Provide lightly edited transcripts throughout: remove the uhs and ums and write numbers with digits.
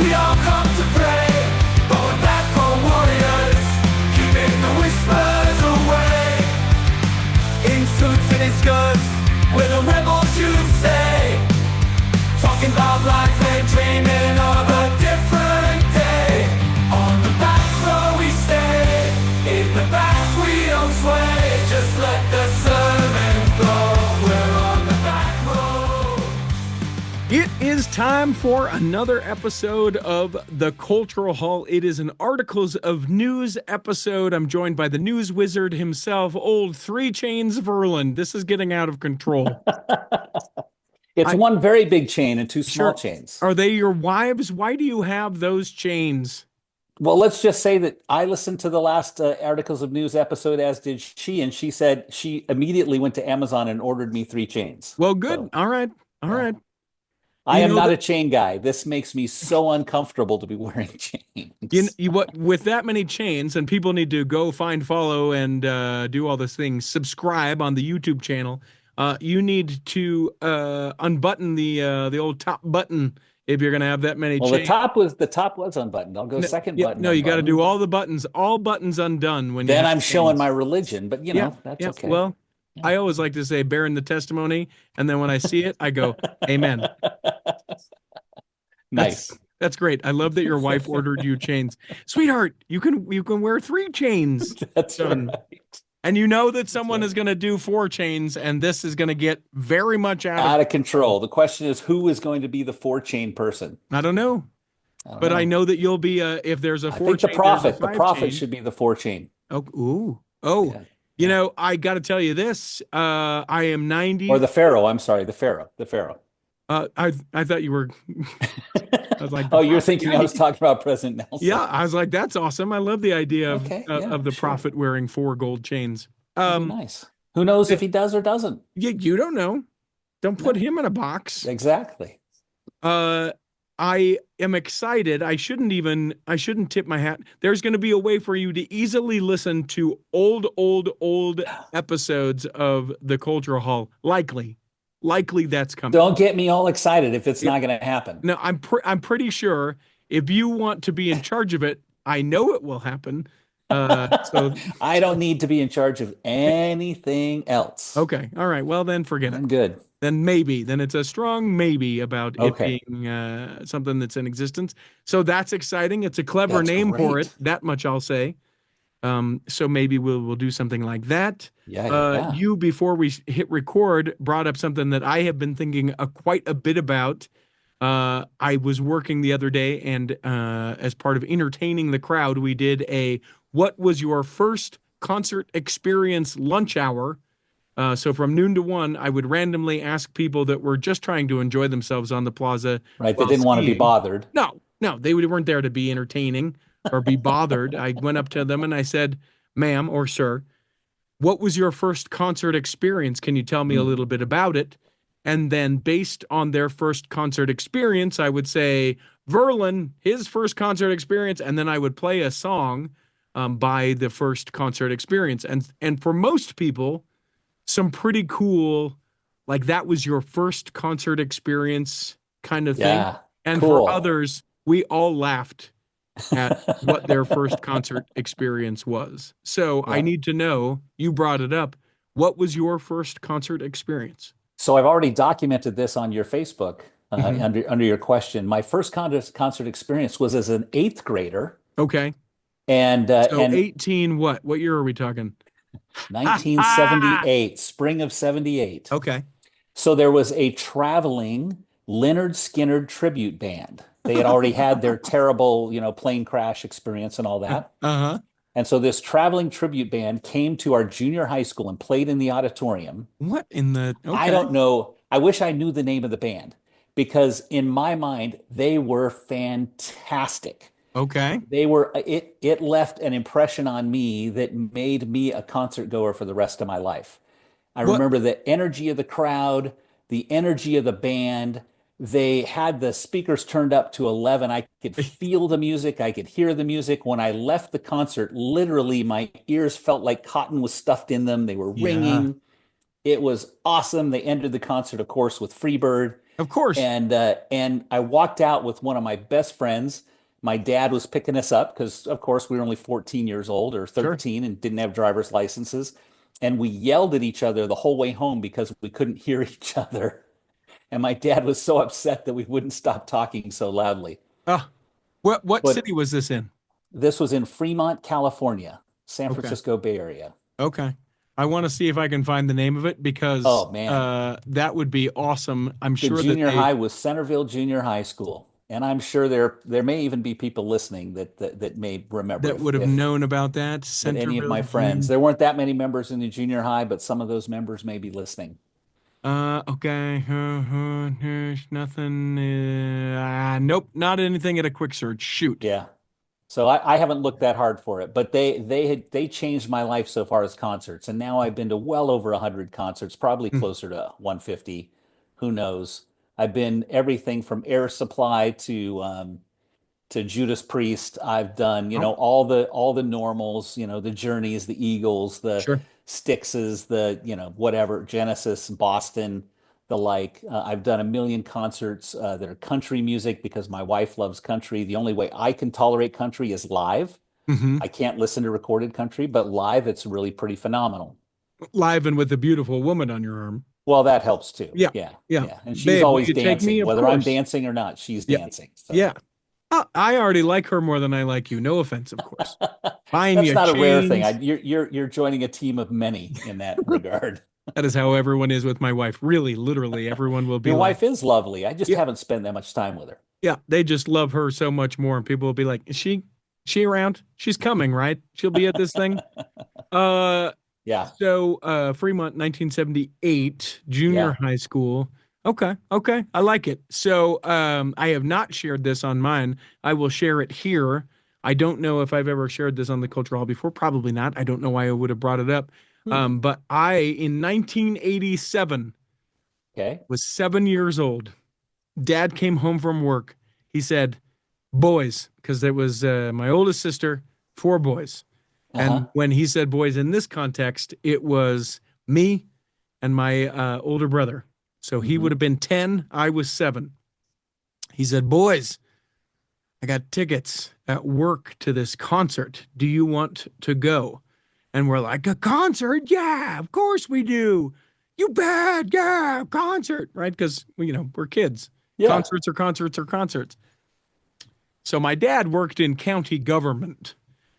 We all come to pray, but we're back for warriors, keeping the whispers away. In suits and in skirts, we're the rebels you say, talking about life and dreaming of a different day. On the back row we stay, in the back we don't sway, just let the sermon flow. We're on the back row. It is time for another episode of The Cultural Hall. It is an Articles of News episode. I'm joined by the news wizard himself, old Three Chains Verlin. This is getting out of control. It's one very big chain and two small Sure. chains. Are they your wives? Why do you have those chains? Well, let's just say that I listened to the last Articles of News episode, as did she, and she said she immediately went to Amazon and ordered me 3 chains. Well, good. So, All right. All yeah. right. I You am know not that- a chain guy. This makes me so uncomfortable to be wearing chains. What with that many chains, and people need to go find, follow, and do all those things. Subscribe on the YouTube channel. You need to unbutton the old top button if you're going to have that many Well, chains. the top was unbuttoned. I'll go second button. No, you got to unbuttoned. do all buttons undone when Then you have I'm showing chains. my religion, but that's okay. Well, I always like to say bearing the testimony, and then when I see it, I go, amen. Nice. That's great. I love that your wife ordered you chains. Sweetheart, you can wear 3 chains. That's Done. right. And you know that someone is going to do 4 chains, and this is going to get very much Out of control. The question is, who is going to be the 4-chain person? I don't know. But I know that you'll be if there's a 4 I think chain, the prophet. The 5 prophet chain. should be the 4-chain. Oh. Yeah. You know, I got to tell you this. I am 90. Or the Pharaoh. I'm sorry, the Pharaoh. The Pharaoh. I thought you were. I was like, Oh, you're thinking I was talking about President Nelson. Yeah, I was like, that's awesome. I love the idea of Okay, of the sure. prophet wearing 4 gold chains. That'd be nice. Who knows if he does or doesn't? You don't know. Don't put him in a box. Exactly. I am excited. I shouldn't tip my hat. There's going to be a way for you to easily listen to old episodes of the Cultural Hall. Likely that's coming. Don't get me all excited if it's not going to happen. No, I'm pretty sure if you want to be in charge of it, I know it will happen. So I don't need to be in charge of anything else. okay, all right. Well, then forget I'm it. good. Then it's a strong maybe about Okay. it being something that's in existence. So that's exciting. It's a clever That's name for great. it. That much I'll say. So maybe we'll do something like that. Yeah. You, before we hit record, brought up something that I have been thinking quite a bit about. I was working the other day, and as part of entertaining the crowd, we did a "What was your first concert experience?" lunch hour. So from noon to 1, I would randomly ask people that were just trying to enjoy themselves on the plaza. Right. They while didn't want to be skiing. bothered. No, they weren't there to be entertaining or be bothered. I went up to them and I said, "Ma'am or sir, what was your first concert experience? Can you tell me a little bit about it?" And then based on their first concert experience, I would say, Verlin, his first concert experience, and then I would play a song by the first concert experience. And for most people, some pretty cool, like that was your first concert experience kind of thing. Yeah. And cool. for others, we all laughed at what their first concert experience was. So I need to know, you brought it up, what was your first concert experience? So I've already documented this on your Facebook under your question. My first concert experience was as an 8th grader. Okay. And So and 18, what year are we talking? 1978, spring of 78. Okay. So there was a traveling Leonard Skinner tribute band. They had already had their terrible, plane crash experience and all that. Uh-huh. And so this traveling tribute band came to our junior high school and played in the auditorium. What in the okay. I don't know. I wish I knew the name of the band because in my mind, they were fantastic. Okay. It left an impression on me that made me a concert goer for the rest of my life. I remember the energy of the crowd, the energy of the band. They had the speakers turned up to 11. I could feel the music. I could hear the music. When I left the concert, literally my ears felt like cotton was stuffed in them. They were ringing. It was awesome. They ended the concert, of course, with Freebird. Of course. And I walked out with one of my best friends. My dad was picking us up because, of course, we were only 14 years old or Sure. 13 and didn't have driver's licenses. And we yelled at each other the whole way home because we couldn't hear each other. And my dad was so upset that we wouldn't stop talking so loudly. Ah, what city But was this in? this was in Fremont, California, San Okay. Francisco Bay Area. Okay. I want to see if I can find the name of it because Oh man, that would be awesome. I'm the sure that junior they high was Centerville Junior High School, and I'm sure there may even be people listening that may remember that would have if known about that. that any of Centerville my friends. June. There weren't that many members in the junior high, but some of those members may be listening. Okay. Nothing. Nope. Not anything at a quick search. Shoot. Yeah. So I haven't looked that hard for it, but they changed my life so far as concerts, and now I've been to well over 100 concerts, probably Hmm. closer to 150. Who knows? I've been everything from Air Supply to Judas Priest. I've done, Oh, all the normals, the Journeys, the Eagles, the sure. Styxes, the, whatever, Genesis, Boston, the like. I've done a million concerts that are country music because my wife loves country. The only way I can tolerate country is live. Hmm. I can't listen to recorded country, but live it's really pretty phenomenal. Live and with a beautiful woman on your arm. Well, that helps too. Yeah. Yeah, Yeah. yeah. And she's Babe, will always you take me? dancing, Of whether I'm course. dancing or not, she's Yeah. dancing. So Yeah. I already like her more than I like you. No offense, of course. Buying that's you not a rare thing. chains. You're joining a team of many in that regard. That is how everyone is with my wife. Really, literally, everyone will be Your like, wife is lovely. I just yeah, haven't spent that much time with her. yeah. They just love her so much more. And people will be like, is she around? She's coming, right? She'll be at this thing. Uh, Yeah, Fremont, 1978, junior yeah. high school. Okay, okay. I like it. So, I have not shared this on mine. I will share it here. I don't know if I've ever shared this on the Cultural Hall before. Probably not. I don't know why I would have brought it up. Hmm. But in 1987, Okay. was 7 years old. Dad came home from work. He said, boys, because there was my oldest sister, four boys. And Uh-huh. when he said boys in this context, it was me and my older brother. So he would Hmm. have been 10. I was 7. He said, boys, I got tickets at work to this concert. Do you want to go? And we're like, a concert? Yeah, of course we do. You bet. Yeah, concert. Right? Because, we're kids. Yeah. Concerts are concerts are concerts. So my dad worked in county government.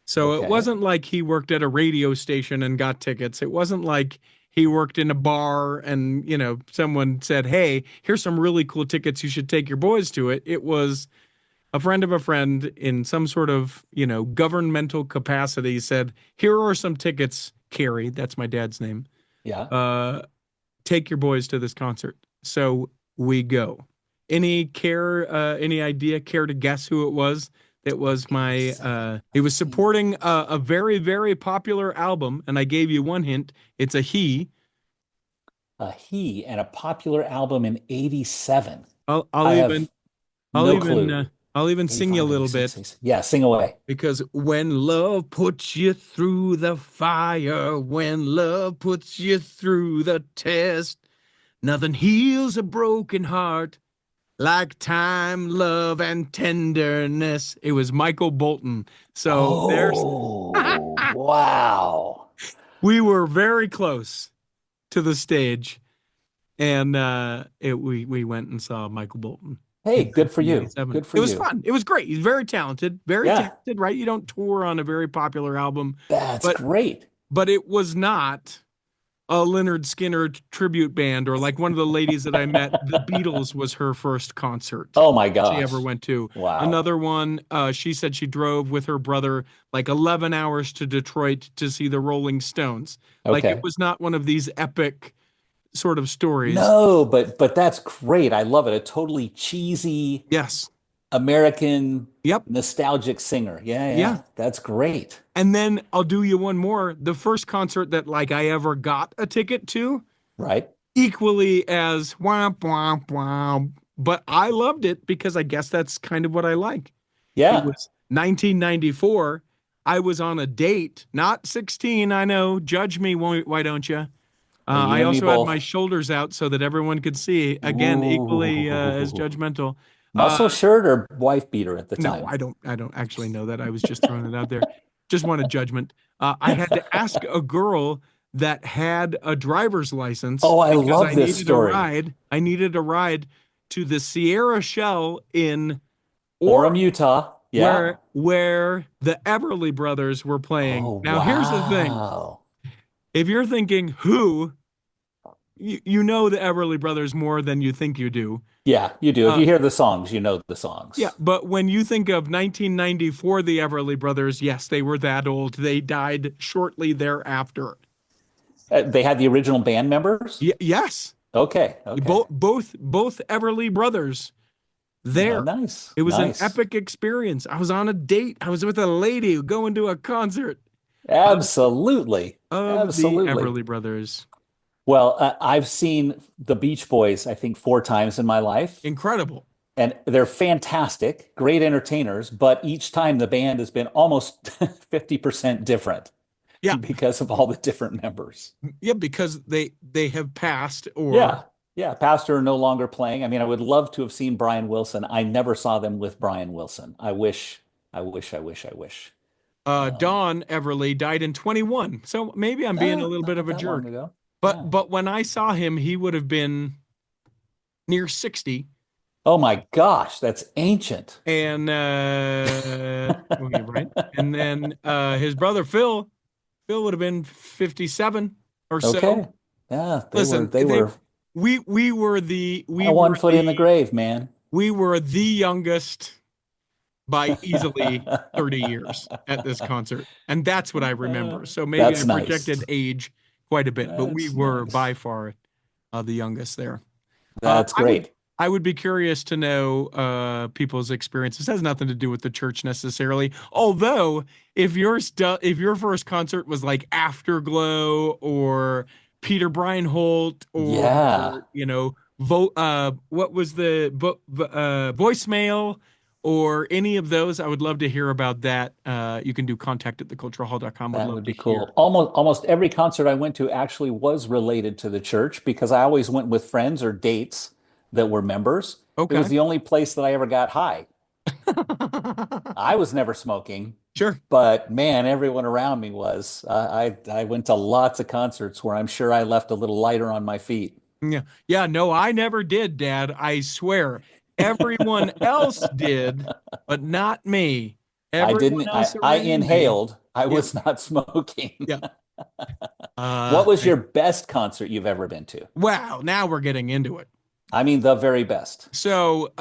So it Okay. wasn't like he worked at a radio station and got tickets. It wasn't like he worked in a bar and, someone said, hey, here's some really cool tickets. You should take your boys to it. It was a friend of a friend in some sort of, governmental capacity said, here are some tickets, Carrie. That's my dad's name. Yeah. Uh, Take your boys to this concert. So we go. Any idea, care to guess who it was? It was he was supporting a very, very popular album. And I gave you one hint. It's a he. A he and a popular album in 87. I'll, I'll I even, have I'll no even, clue. I'll even sing you a 85, little 86, bit 86. Yeah, sing away. because when love puts you through the fire, when love puts you through the test, nothing heals a broken heart like time, love, and tenderness. It was Michael Bolton. So Oh, wow. we were very close to the stage, and we went and saw Michael Bolton Hey, in good for you. 1987. Good for It was you. fun. It was great. He's very Yeah, talented, right? You don't tour on a very popular album, that's but great. it was not a Leonard Skinner tribute band or like one of the ladies that I met. The Beatles was her first concert Oh my she ever gosh. went to. Wow. Another one, she said she drove with her brother like 11 hours to Detroit to see the Rolling Stones. Like it Okay. was not one of these epic sort of stories. No, but that's great. I love it. A totally cheesy Yes. American Yep. nostalgic singer. Yeah, Yeah. yeah. That's great. And then I'll do you one more. The first concert that like I ever got a ticket to, Right? equally as womp womp womp. But I loved it because I guess that's kind of what I like. It Yeah. was 1994. I was on a date, not 16. I know. Judge me, why don't you? You I and me also had my both. shoulders out so that everyone could see. Again, equally as Ooh. judgmental. Uh, Muscle shirt or wife beater at the no, time? I don't actually know that. I was just throwing it out there. Just wanted judgment. I had to ask a girl that had a driver's license Oh, I because love I this needed a story. ride. I needed a ride to the Sierra Shell in Orem, Orem, Utah. Yeah. where the Everly Brothers were playing. Oh, Now, here's the thing. wow. If you're thinking who, you know the Everly Brothers more than you think you do. Yeah, you do. If Uh, you hear the songs, you know the yeah, songs. but when you think of 1994, the Everly Brothers, yes, they were that old. They died shortly thereafter. They had the original band members? Yes, Okay, okay. both Everly Brothers Oh, there. nice, It was an nice. epic experience. I was on a date. I was with a lady going to a concert of, Absolutely. of the Absolutely. Everly Brothers. Well, I've seen the Beach Boys, I think, 4 times in my life, Incredible. and they're fantastic, great entertainers, but each time the band has been almost 50% different Yeah, because of all the different members. yeah, because they have passed or Yeah. Yeah. Pastor no longer playing. I mean, I would love to have seen Brian Wilson. I never saw them with Brian Wilson. I wish. Um, Don Everly died in 21. So maybe I'm being a little bit Not of a that long jerk. ago. But Yeah. when I saw him, he would have been near 60. Oh my gosh, that's ancient. And okay, right. And then his brother Phil would have been 57 or so. Okay. Yeah, Listen, they were we were one foot in the grave, man. we were the youngest by easily 30 years at this concert. And that's what I remember. So maybe I That's nice. projected age quite a bit, but we That's were nice. by far the youngest there. Uh, That's I would great. I would be curious to know people's experiences. It has nothing to do with the church necessarily. Although, if your first concert was like Afterglow or Peter Brian Holt Yeah, or what was the voicemail or any of those, I would love to hear about that. You can do contact at theculturalhall.com. Would that love would to be hear. cool. Almost every concert I went to actually was related to the church because I always went with friends or dates that were members. It was Okay. the only place that I ever got high. I was never smoking, Sure. but man, everyone around me was. I went to lots of concerts where I'm sure I left a little lighter on my feet. Yeah. Yeah, no, I never did, Dad. I swear. Everyone else did, but not me. I Everyone didn't, else I around me. inhaled. I Yeah. was not smoking. Yeah. What was I, your best concert you've ever been to? wow, now we're getting into it. I mean, the very best. So,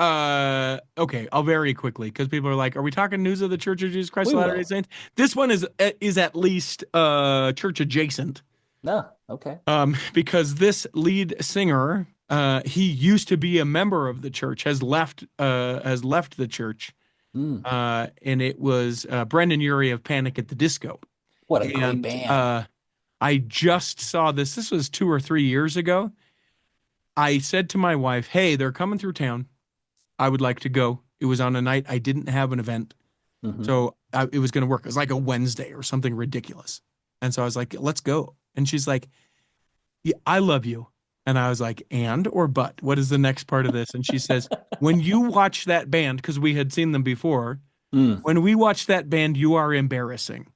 okay, I'll very quickly because people are like, "Are we talking News of the Church of Jesus Christ We of Latter-day will. Saints?" This one is at least church adjacent. No, okay. Because this lead singer, he used to be a member of the church, has left the church, Mm, and it was Brendan Urie of Panic at the Disco. what a great And band. I just saw this. This was 2 or 3 years ago. I said to my wife, "Hey, they're coming through town. I would like to go." It was on a night I didn't have an event, Hmm. so it was going to work. It was like a Wednesday or something ridiculous, and so I was like, "Let's go." And she's like, "Yeah, I love you." And I was like, "And or but? What is the next part of this?" And she says, "When you watch that band, because we had seen them before, Mm. when we watch that band, you are embarrassing."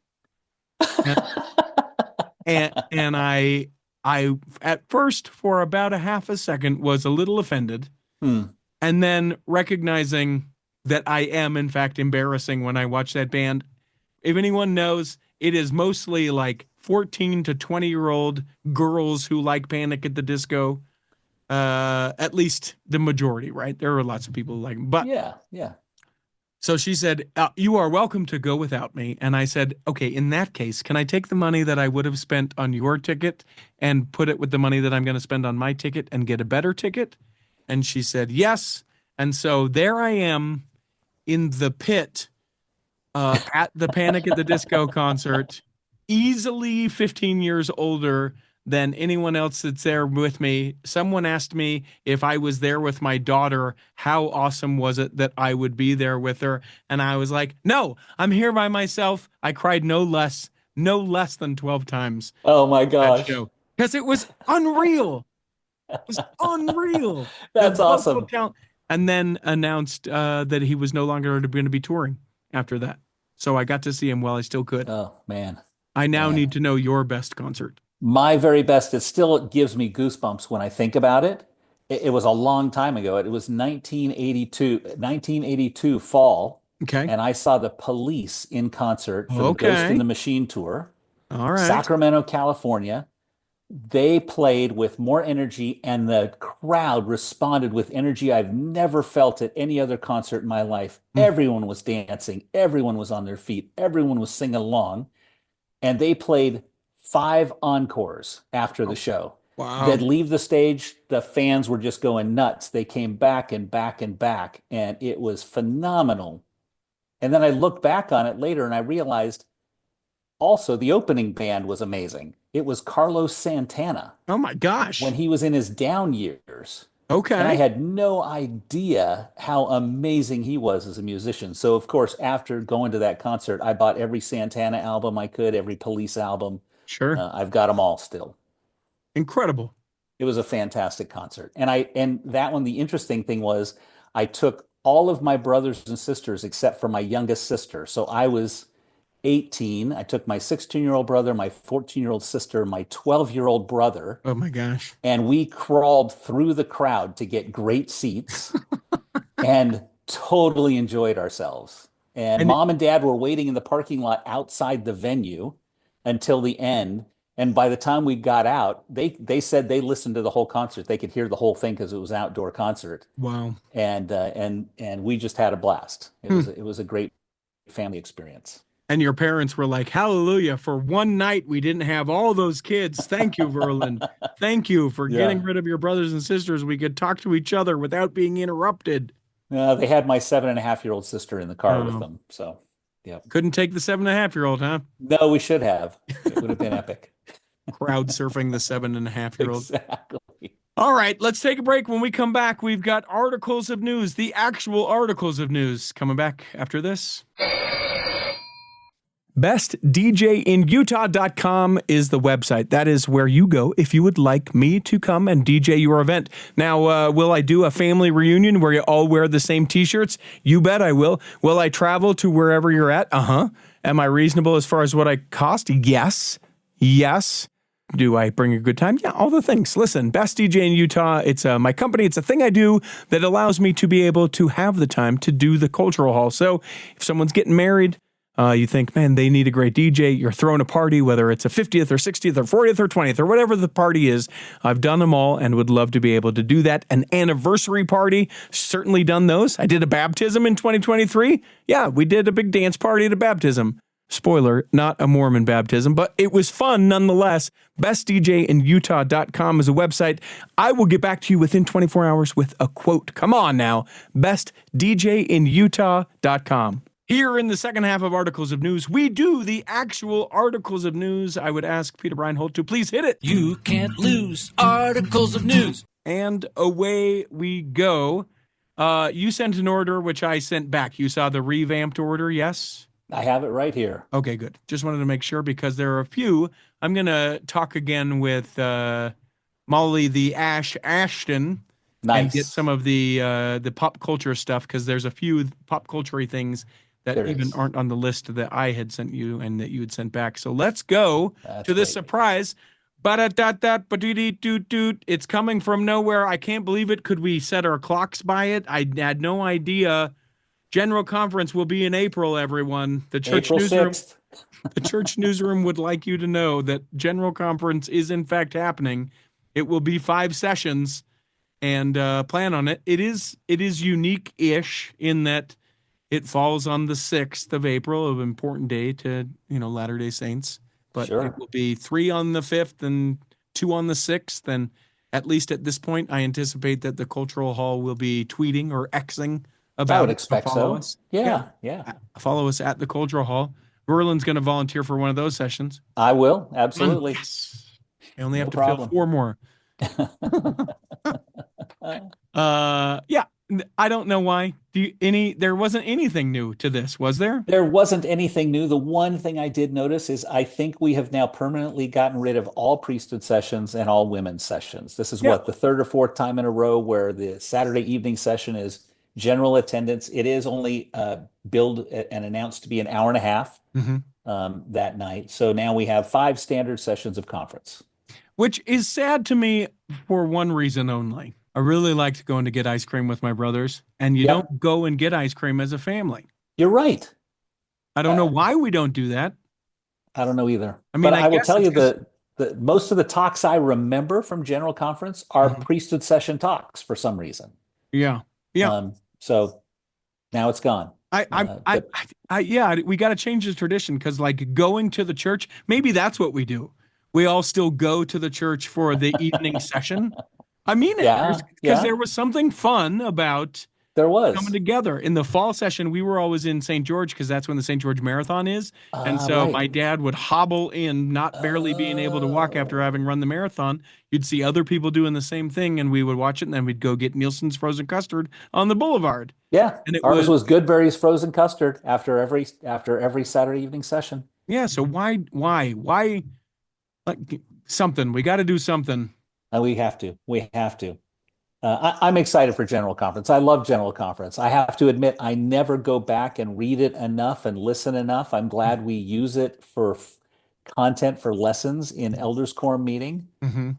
And and I at first for about a half a second was a little offended, Mm. and then recognizing that I am in fact embarrassing when I watch that band. If anyone knows, it is mostly like 14 to 20-year-old girls who like Panic at the Disco. At least the majority, right? There are lots of people who like 'em. But Yeah, yeah. so she said, "You are welcome to go without me." And I said, "Okay, in that case, can I take the money that I would have spent on your ticket and put it with the money that I'm going to spend on my ticket and get a better ticket?" And she said, "Yes." And so there I am in the pit at the Panic at the Disco concert, easily 15 years older than anyone else that's there with me. Someone asked me if I was there with my daughter, how awesome was it that I would be there with her? And I was like, "No, I'm here by myself." I cried no less than 12 times Oh my that gosh. show. because it was unreal. It was unreal. The That's level awesome. of talent. And then announced that he was no longer going to be touring after that. So I got to see him while I still could. Oh man, I now man. need to know your best concert. My very best. It gives me goosebumps when I think about it. It was a long time ago. It was 1982 fall, Okay. and I saw the Police in concert for the Ghost in Okay. the Machine tour, All right. Sacramento, California. They played with more energy, and the crowd responded with energy I've never felt at any other concert in my life. Mm. Everyone was dancing, everyone was on their feet, everyone was singing along, and they played 5 encores after the Oh, show. wow. They'd leave the stage, the fans were just going nuts. They came back and back and back, and it was phenomenal. And then I looked back on it later and I realized also the opening band was amazing. It was Carlos Santana Oh my when gosh. he was in his down years. And I Okay. had no idea how amazing he was as a musician. So, of course, after going to that concert, I bought every Santana album I could, every Police album. Sure. I've got them all still. Incredible. It was a fantastic concert. And that one, the interesting thing was I took all of my brothers and sisters except for my youngest sister. So I was 18. I took my 16-year-old brother, my 14-year-old sister, my 12-year-old brother, Oh my gosh. and we crawled through the crowd to get great seats and totally enjoyed ourselves. And And mom and dad were waiting in the parking lot outside the venue until the end. And by the time we got out, they said they listened to the whole concert. They could hear the whole thing because it was an outdoor concert. wow. And we just had a blast. Hmm. It was a great family experience. And your parents were like, hallelujah, for one night we didn't have all those kids. Thank you, Verlin. Thank you for getting Yeah. rid of your brothers and sisters. We could talk to each other without being interrupted. They had my 7.5-year-old sister in the car with Oh, them. So, yeah. couldn't take the 7.5-year-old, huh? No, we should have. It would have been epic. Crowd surfing the 7.5-year-old. Exactly. All right, let's take a break. When we come back, we've got articles of news, the actual articles of news coming back after this. BestDJinUtah.com is the website. That is where you go if you would like me to come and DJ your event. Now, will I do a family reunion where you all wear the same t-shirts? You bet I will. Will I travel to wherever you're at? Uh-huh. Am I reasonable as far as what I cost? Yes. Yes. Do I bring a good time? Yeah, all the things. Listen, Best DJ in Utah, it's my company. It's a thing I do that allows me to be able to have the time to do the cultural hall. So if someone's getting married, you think, man, they need a great DJ. You're throwing a party, whether it's a 50th or 60th or 40th or 20th or whatever the party is. I've done them all and would love to be able to do that. An anniversary party, certainly done those. I did a baptism in 2023. Yeah, we did a big dance party at a baptism. Spoiler, not a Mormon baptism, but it was fun nonetheless. BestDJinUtah.com is a website. I will get back to you within 24 hours with a quote. Come on now. BestDJinUtah.com. Here in the second half of Articles of News, we do the actual Articles of News. I would ask Peter Breinholt to please hit it. You can't lose articles of news. And away we go. You sent an order, which I sent back. You saw the revamped order, yes? I have it right here. Okay, good. Just wanted to make sure because there are a few. I'm going to talk again with Molly the Ashton and get Nice. some of the pop culture stuff because there's a few pop culture things that There even is. aren't on the list that I had sent you and that you had sent back. So let's go That's to this great. surprise. Ba-da-da-da-ba-dee-dee-doo-doo. It's coming from nowhere. I can't believe it. Could we set our clocks by it? I had no idea. General conference will be in April, everyone. The church April newsroom. 6th. The church newsroom would like you to know that General Conference is in fact happening. It will be 5 sessions, and plan on it. It is unique-ish in that it falls on the 6th of April, an important day to Latter-day Saints. But Sure. it will be 3 on the 5th and 2 on the 6th. And at least at this point, I anticipate that the Cultural Hall will be tweeting or Xing about I would it. expect Follow so. us. Yeah. Follow us at the Cultural Hall. Verlin's going to volunteer for one of those sessions. I will. Absolutely. Yes. I only No have to problem. fill 4 more. Yeah. I don't know why. There wasn't anything new to this, was there? There wasn't anything new. The one thing I did notice is I think we have now permanently gotten rid of all priesthood sessions and all women's sessions. This is Yeah. what, the third or fourth time in a row where the Saturday evening session is general attendance. It is only billed and announced to be an hour and a half Hmm. that night. So now we have 5 standard sessions of conference. Which is sad to me for one reason only. I really liked going to get ice cream with my brothers, and you Yep, don't go and get ice cream as a family. you're right. I don't know Uh, why we don't do that. I don't know either. I But mean, I I will guess tell it's you because, the most of the talks I remember from General Conference are priesthood session talks for some reason. yeah, yeah. So now it's gone. But Yeah, we got to change the tradition because, like, going to the church, maybe that's what we do. We all still go to the church for the evening session. I mean it. yeah, Because yeah, there was something fun about there coming was. together. In the fall session, we were always in St. George because that's when the St. George Marathon is. And so Right. my dad would hobble in, not barely being able to walk after Oh, having run the marathon. You'd see other people doing the same thing, and we would watch it, and then we'd go get Nielsen's frozen custard on the boulevard. yeah. And it Ours was, was Goodberry's frozen custard after every Saturday evening session. yeah. So why, like, something? We got to do something. And we have to. We have to. I'm excited for General Conference. I love General Conference. I have to admit, I never go back and read it enough and listen enough. I'm glad we use it for content for lessons in Elders Quorum meeting. Hmm.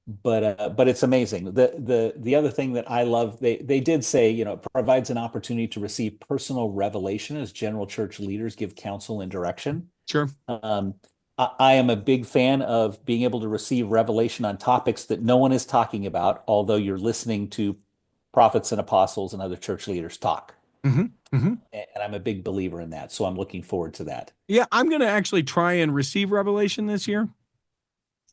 But it's amazing. The other thing that I love, they did say, it provides an opportunity to receive personal revelation as general church leaders give counsel and direction. Sure. Um, I am a big fan of being able to receive revelation on topics that no one is talking about, although you're listening to prophets and apostles and other church leaders talk. Hmm. Hmm. And I'm a big believer in that. So I'm looking forward to that. Yeah, I'm gonna actually try and receive revelation this year.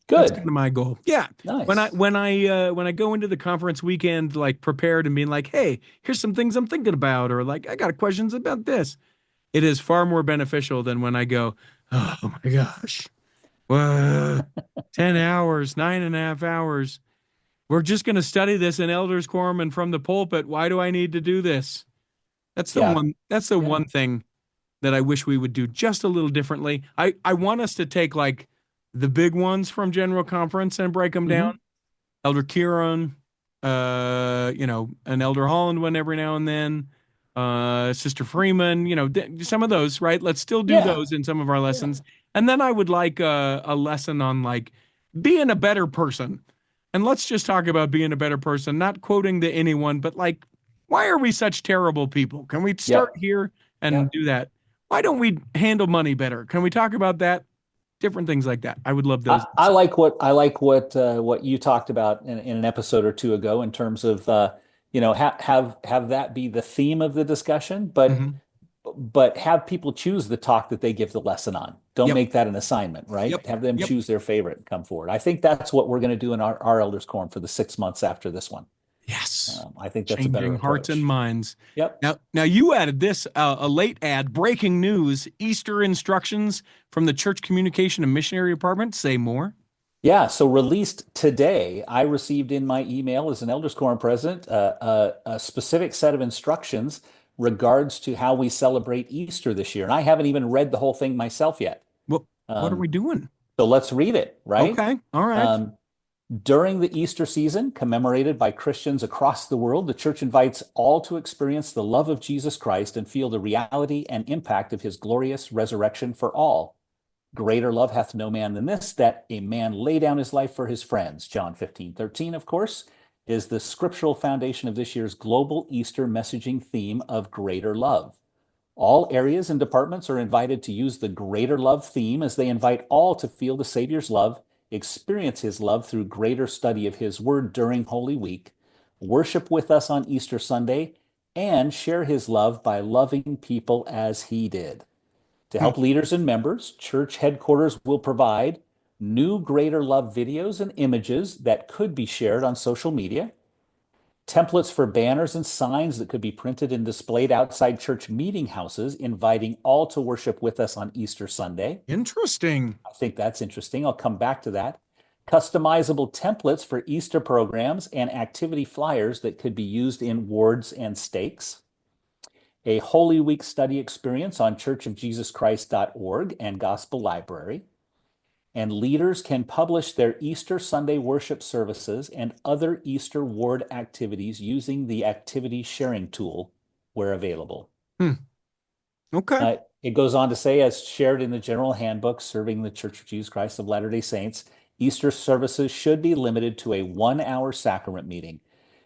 That's kind Good. of my goal. Yeah. Nice. When I go into the conference weekend like prepared and being like, "Hey, here's some things I'm thinking about," or like, "I got questions about this." It is far more beneficial than when I go, "Oh my gosh. Well, 10 hours, 9.5 hours. We're just going to study this in elders quorum and from the pulpit. Why do I need to do this?" Yeah. That's the Yeah. one thing that I wish we would do just a little differently. I want us to take like the big ones from General Conference and break them down. Hmm. Elder Kieran, an Elder Holland one every now and then, Sister Freeman, some of those, right? Let's still do Yeah. those in some of our Yeah. lessons. And then I would like a lesson on like being a better person. And let's just talk about being a better person, not quoting to anyone, but like, why are we such terrible people? Can we start Yep. here and Yep. do that? Why don't we handle money better? Can we talk about that? Different things like that. I would love those. I like what you talked about in an episode or two ago in terms of have that be the theme of the discussion, but Mhm. but have people choose the talk that they give the lesson on. Don't Yep. make that an assignment, right? Yep. Have them Yep. choose their favorite and come forward. I think that's what we're going to do in our elders quorum for the 6 months after this one. Yes. I think that's a better Changing hearts and approach. minds. Yep. Now you added this a late ad, breaking news, Easter instructions from the Church Communication and Missionary Department. Say more. Yeah, so released today, I received in my email as an Elders Quorum president a specific set of instructions regards to how we celebrate Easter this year. And I haven't even read the whole thing myself yet. What are Um, we doing? so let's read it, right? Okay. All right. Um, During the Easter season, commemorated by Christians across the world, the church invites all to experience the love of Jesus Christ and feel the reality and impact of his glorious resurrection for all. Greater love hath no man than this, that a man lay down his life for his friends. John 15:13, of course, is the scriptural foundation of this year's global Easter messaging theme of greater love. All areas and departments are invited to use the greater love theme as they invite all to feel the Savior's love, experience his love through greater study of his word during Holy Week, worship with us on Easter Sunday, and share his love by loving people as he did. To Hmm. help leaders and members, church headquarters will provide new greater love videos and images that could be shared on social media, templates for banners and signs that could be printed and displayed outside church meeting houses, inviting all to worship with us on Easter Sunday. Interesting. I think that's interesting. I'll come back to that. customizable templates for Easter programs and activity flyers that could be used in wards and stakes, a Holy Week study experience on churchofjesuschrist.org and Gospel Library, and leaders can publish their Easter Sunday worship services and other Easter ward activities using the activity sharing tool where available. Hmm. Okay. It goes on to say, as shared in the General Handbook Serving the Church of Jesus Christ of Latter-day Saints, Easter services should be limited to a 1-hour sacrament meeting.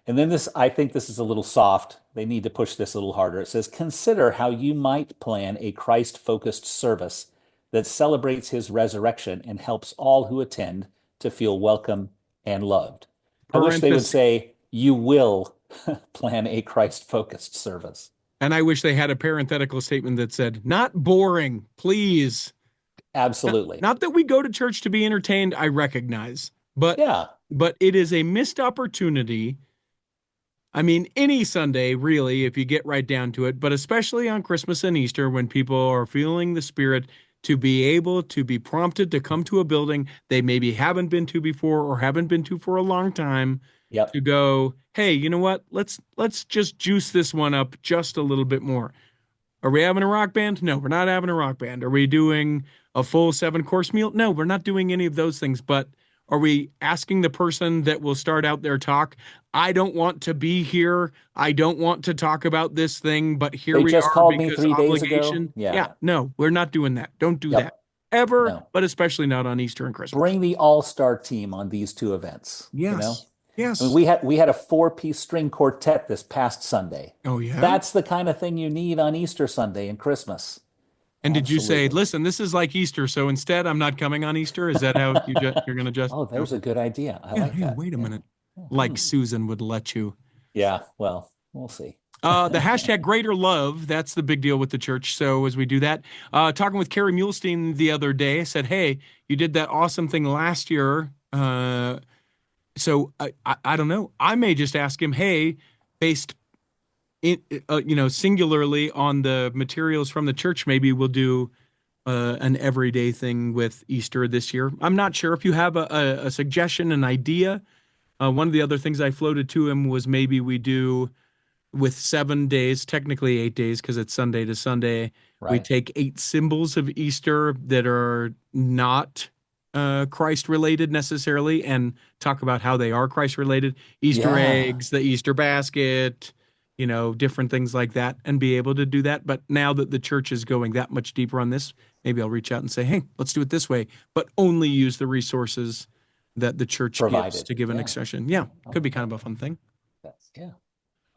And then this, I think this is a little soft. They need to push this a little harder. It says, consider how you might plan a Christ-focused service that celebrates his resurrection and helps all who attend to feel welcome and loved. I wish they would say, you will plan a Christ-focused service. And I wish they had a parenthetical statement that said, not boring, please. Absolutely. Not that we go to church to be entertained, I recognize, but yeah, but it is a missed opportunity. I mean, any Sunday, really, if you get right down to it, but especially on Christmas and Easter when people are feeling the Spirit, to be able to be prompted to come to a building they maybe haven't been to before or haven't been to for a long time. Yep. To go, hey, you know what? Let's just juice this one up just a little bit more. Are we having a rock band? No, we're not having a rock band. Are we doing a full 7-course meal? No, we're not doing any of those things. But are we asking the person that will start out their talk, I don't want to be here. I don't want to talk about this thing, but here They we just are called me because 3 days obligation. ago. Yeah. No, we're not doing that. Don't do Yep. that ever, No. but especially not on Easter and Christmas. Bring the all-star team on these two events. Yes. You know? Yes. I mean, we had a 4-piece string quartet this past Sunday. Oh, yeah. That's the kind of thing you need on Easter Sunday and Christmas. And did you say, Absolutely. listen, this is like Easter, so instead I'm not coming on Easter? Is that how you're going to just? Oh, there's a good idea. I like that. Wait a minute. Yeah. Like Susan would let you. Yeah, well, we'll see. The hashtag greater love, that's the big deal with the church. So as we do that, talking with Carrie Muhlstein the other day, I said, hey, you did that awesome thing last year. So I don't know. I may just ask him, hey, based in, singularly on the materials from the church, maybe we'll do an everyday thing with Easter this year. I'm not sure. If you have a suggestion, an idea. One of the other things I floated to him was maybe we do with 7 days, technically 8 days, because it's Sunday to Sunday. Right. We take 8 symbols of Easter that are not Christ related necessarily and talk about how they are Christ related. Easter eggs, the Easter basket, different things like that, and be able to do that. But now that the church is going that much deeper on this, maybe I'll reach out and say, hey, let's do it this way, but only use the resources that the church gives to give an expression. Yeah, could be kind of a fun thing. Yeah.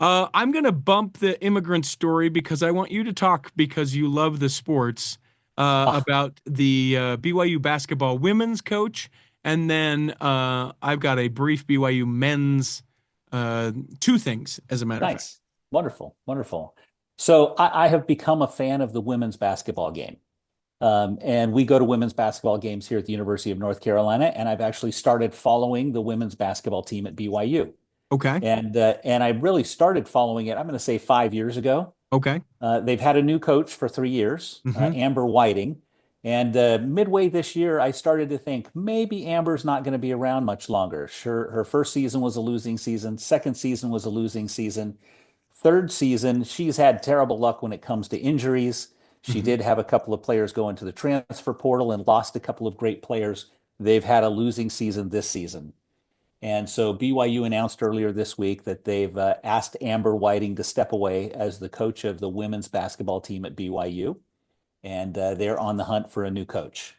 I'm going to bump the immigrant story because I want you to talk, because you love the sports, about the BYU basketball women's coach. And then I've got a brief BYU men's 2 things, as a matter of fact. Wonderful. Wonderful. So I have become a fan of the women's basketball game. And we go to women's basketball games here at the University of North Carolina, and I've actually started following the women's basketball team at BYU. Okay. And I really started following it, I'm going to say 5 years ago. Okay. They've had a new coach for 3 years, Amber Whiting. And midway this year, I started to think maybe Amber's not going to be around much longer. Sure, her first season was a losing season. Second season was a losing season. Third season, she's had terrible luck when it comes to injuries. She did have a couple of players go into the transfer portal and lost a couple of great players. They've had a losing season this season. And so BYU announced earlier this week that they've asked Amber Whiting to step away as the coach of the women's basketball team at BYU. And they're on the hunt for a new coach.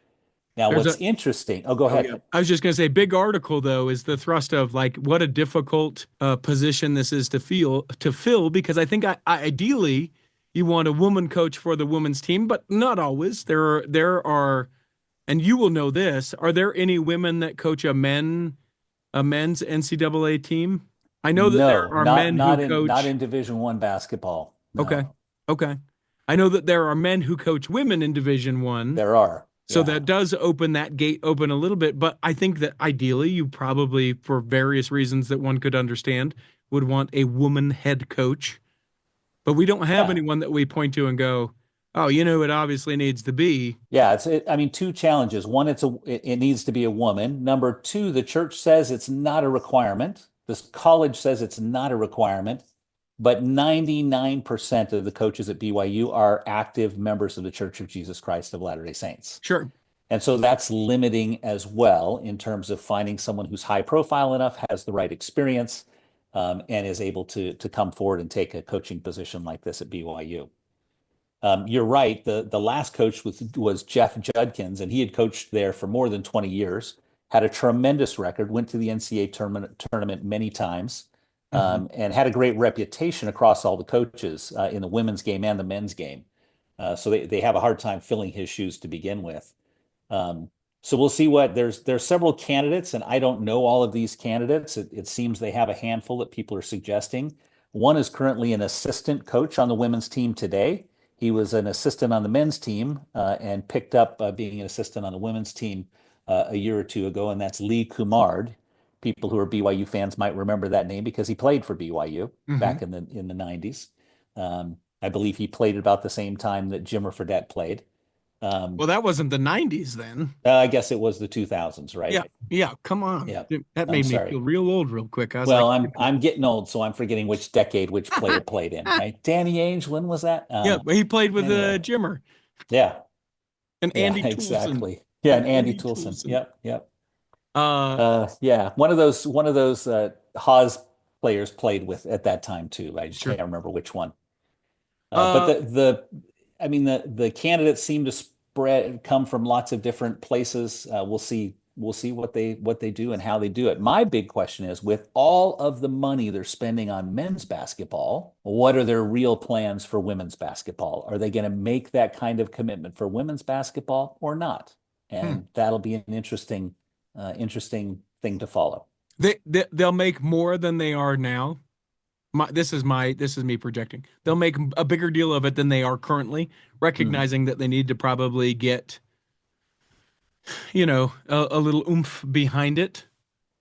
Now, what's interesting... Oh, go ahead. Yeah. I was just going to say, big article, though, is the thrust of, like, what a difficult position this is to fill, because I think ideally you want a woman coach for the women's team, but not always. There are, and you will know this, are there any women that coach a men's NCAA team? I know that there are men who coach... not in Division I basketball. No. Okay. I know that there are men who coach women in Division I. There are. So that does open that gate open a little bit, but I think that ideally you probably, for various reasons that one could understand, would want a woman head coach. But we don't have anyone that we point to and go, Oh, you know, it obviously needs to be. Yeah, I mean, two challenges. One, it needs to be a woman. Number two, the church says it's not a requirement. This college says it's not a requirement, but 99% of the coaches at BYU are active members of the Church of Jesus Christ of Latter-day Saints. Sure. And so that's limiting as well in terms of finding someone who's high profile enough, has the right experience, and is able to come forward and take a coaching position like this at BYU. You're right. The last coach was Jeff Judkins, and he had coached there for more than 20 years, had a tremendous record, went to the NCAA tournament many times, and had a great reputation across all the coaches in the women's game and the men's game. So they have a hard time filling his shoes to begin with. So we'll see there's several candidates, and I don't know all of these candidates. It seems they have a handful that people are suggesting. One is currently an assistant coach on the women's team today. He was an assistant on the men's team and picked up being an assistant on the women's team a year or two ago, and that's Lee Kumard. People who are BYU fans might remember that name because he played for BYU back in the 90s. I believe he played at about the same time that Jimmer Fredette played. Well, that wasn't the 90s then. I guess it was the 2000s, right? Yeah. Yeah. Come on. Yeah. That I'm made me sorry. feel real old real quick. I was Well, like, I'm getting old, so I'm forgetting which decade which player played in, right? Danny Ainge, when was that? yeah, but he played with anyway. Jimmer Yeah, and yeah, Andy Toulson. exactly. Yeah, and Andy Andy Toulson. Toulson. Yep. Uh, One of those Haas players played with at that time too. I just Sure. can't remember which one. Uh, But I mean, the candidates seem to come from lots of different places. We'll see what they do and how they do it. My big question is, with all of the money they're spending on men's basketball, what are their real plans for women's basketball? Are they going to make that kind of commitment for women's basketball or not? And that'll be an interesting thing to follow. they'll make more than they are now. This is me projecting. They'll make a bigger deal of it than they are currently, recognizing that they need to probably get, a little oomph behind it,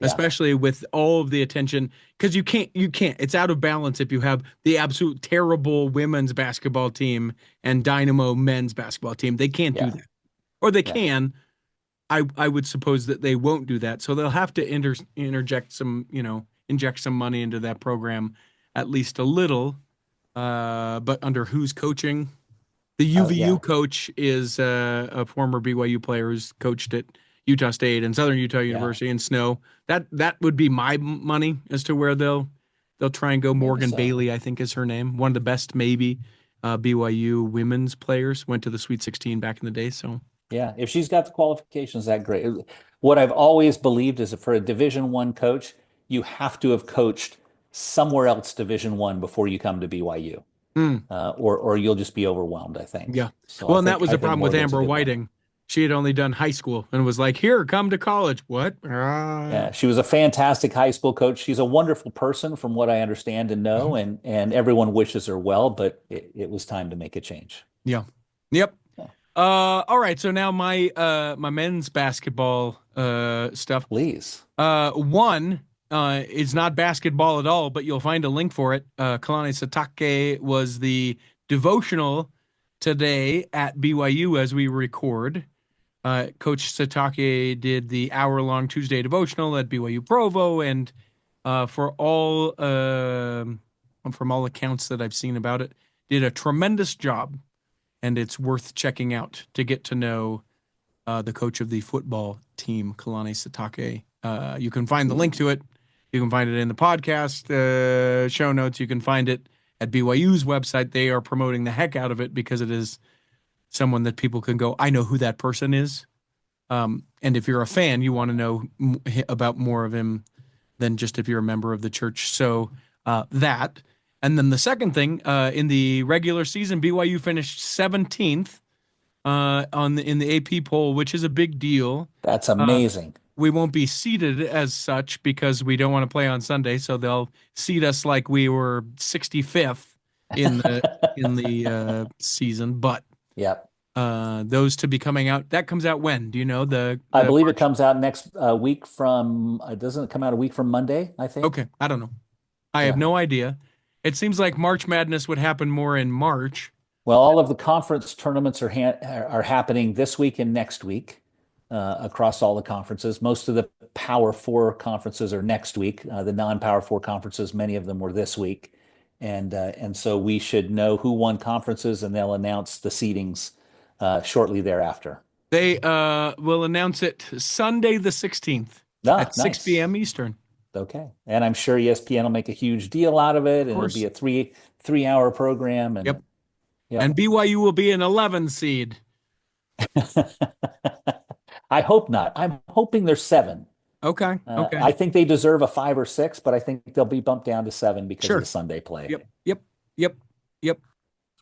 Yeah. especially with all of the attention, because you can't. It's out of balance if you have the absolute terrible women's basketball team and Dynamo men's basketball team. They can't Yeah. do that, or they Yeah. can. I would suppose that they won't do that, so they'll have to inject some money into that program, at least a little. But under who's coaching? The UVU Yeah. coach is a former BYU player who's coached at Utah State and Southern Utah University and Snow. That would be my money as to where they'll try and go. Morgan so. Bailey, I think, is her name. One of the best, maybe, BYU women's players. Went to the Sweet 16 back in the day. So Yeah, if she's got the qualifications, that great. What I've always believed is that for a Division I coach, you have to have coached somewhere else Division I before you come to BYU, or you'll just be overwhelmed, I think. yeah. So Well, I and that think- was I the think problem with Morgan's a Amber good one. Whiting. She had only done high school and was like, "Here, come to college." What? Yeah, she was a fantastic high school coach. She's a wonderful person, from what I understand and know, and everyone wishes her well. But it was time to make a change. Yeah. Yep. Yeah. All right. So now my men's basketball stuff. Please. One is not basketball at all, but you'll find a link for it. Kalani Sitake was the devotional today at BYU as we record. Coach Sitake did the hour-long Tuesday devotional at BYU Provo, and from all accounts that I've seen about it, did a tremendous job. And it's worth checking out to get to know the coach of the football team, Kalani Sitake. You can find the link to it. You can find it in the podcast show notes. You can find it at BYU's website. They are promoting the heck out of it because it is someone that people can go, I know who that person is. And if you're a fan, you want to know about more of him than just if you're a member of the church. So that. And then the second thing, in the regular season, BYU finished 17th in the AP poll, which is a big deal. That's amazing. We won't be seated as such because we don't want to play on Sunday, so they'll seat us like we were 65th in the season. But Yep. those to be coming out. That comes out when? Do you know I believe it comes out next week from. Doesn't it come out a week from Monday? I think. Okay, I don't know. I have no idea. It seems like March Madness would happen more in March. Well, all of the conference tournaments are happening this week and next week across all the conferences. Most of the Power Four conferences are next week. The non-Power Four conferences, many of them were this week, and so we should know who won conferences, and they'll announce the seedings shortly thereafter. They will announce it Sunday the 16th Ah, at 6 p.m. nice. Eastern. Okay, and I'm sure ESPN will make a huge deal out of it, Of and it'll be course. a three-hour program, Yep. and And yep. BYU will be an 11 seed. I hope not. I'm hoping they're seven. Okay. Okay. I think they deserve a five or six, but I think they'll be bumped down to seven because of the Sure. Sunday play. Yep. Yep. Yep. Yep.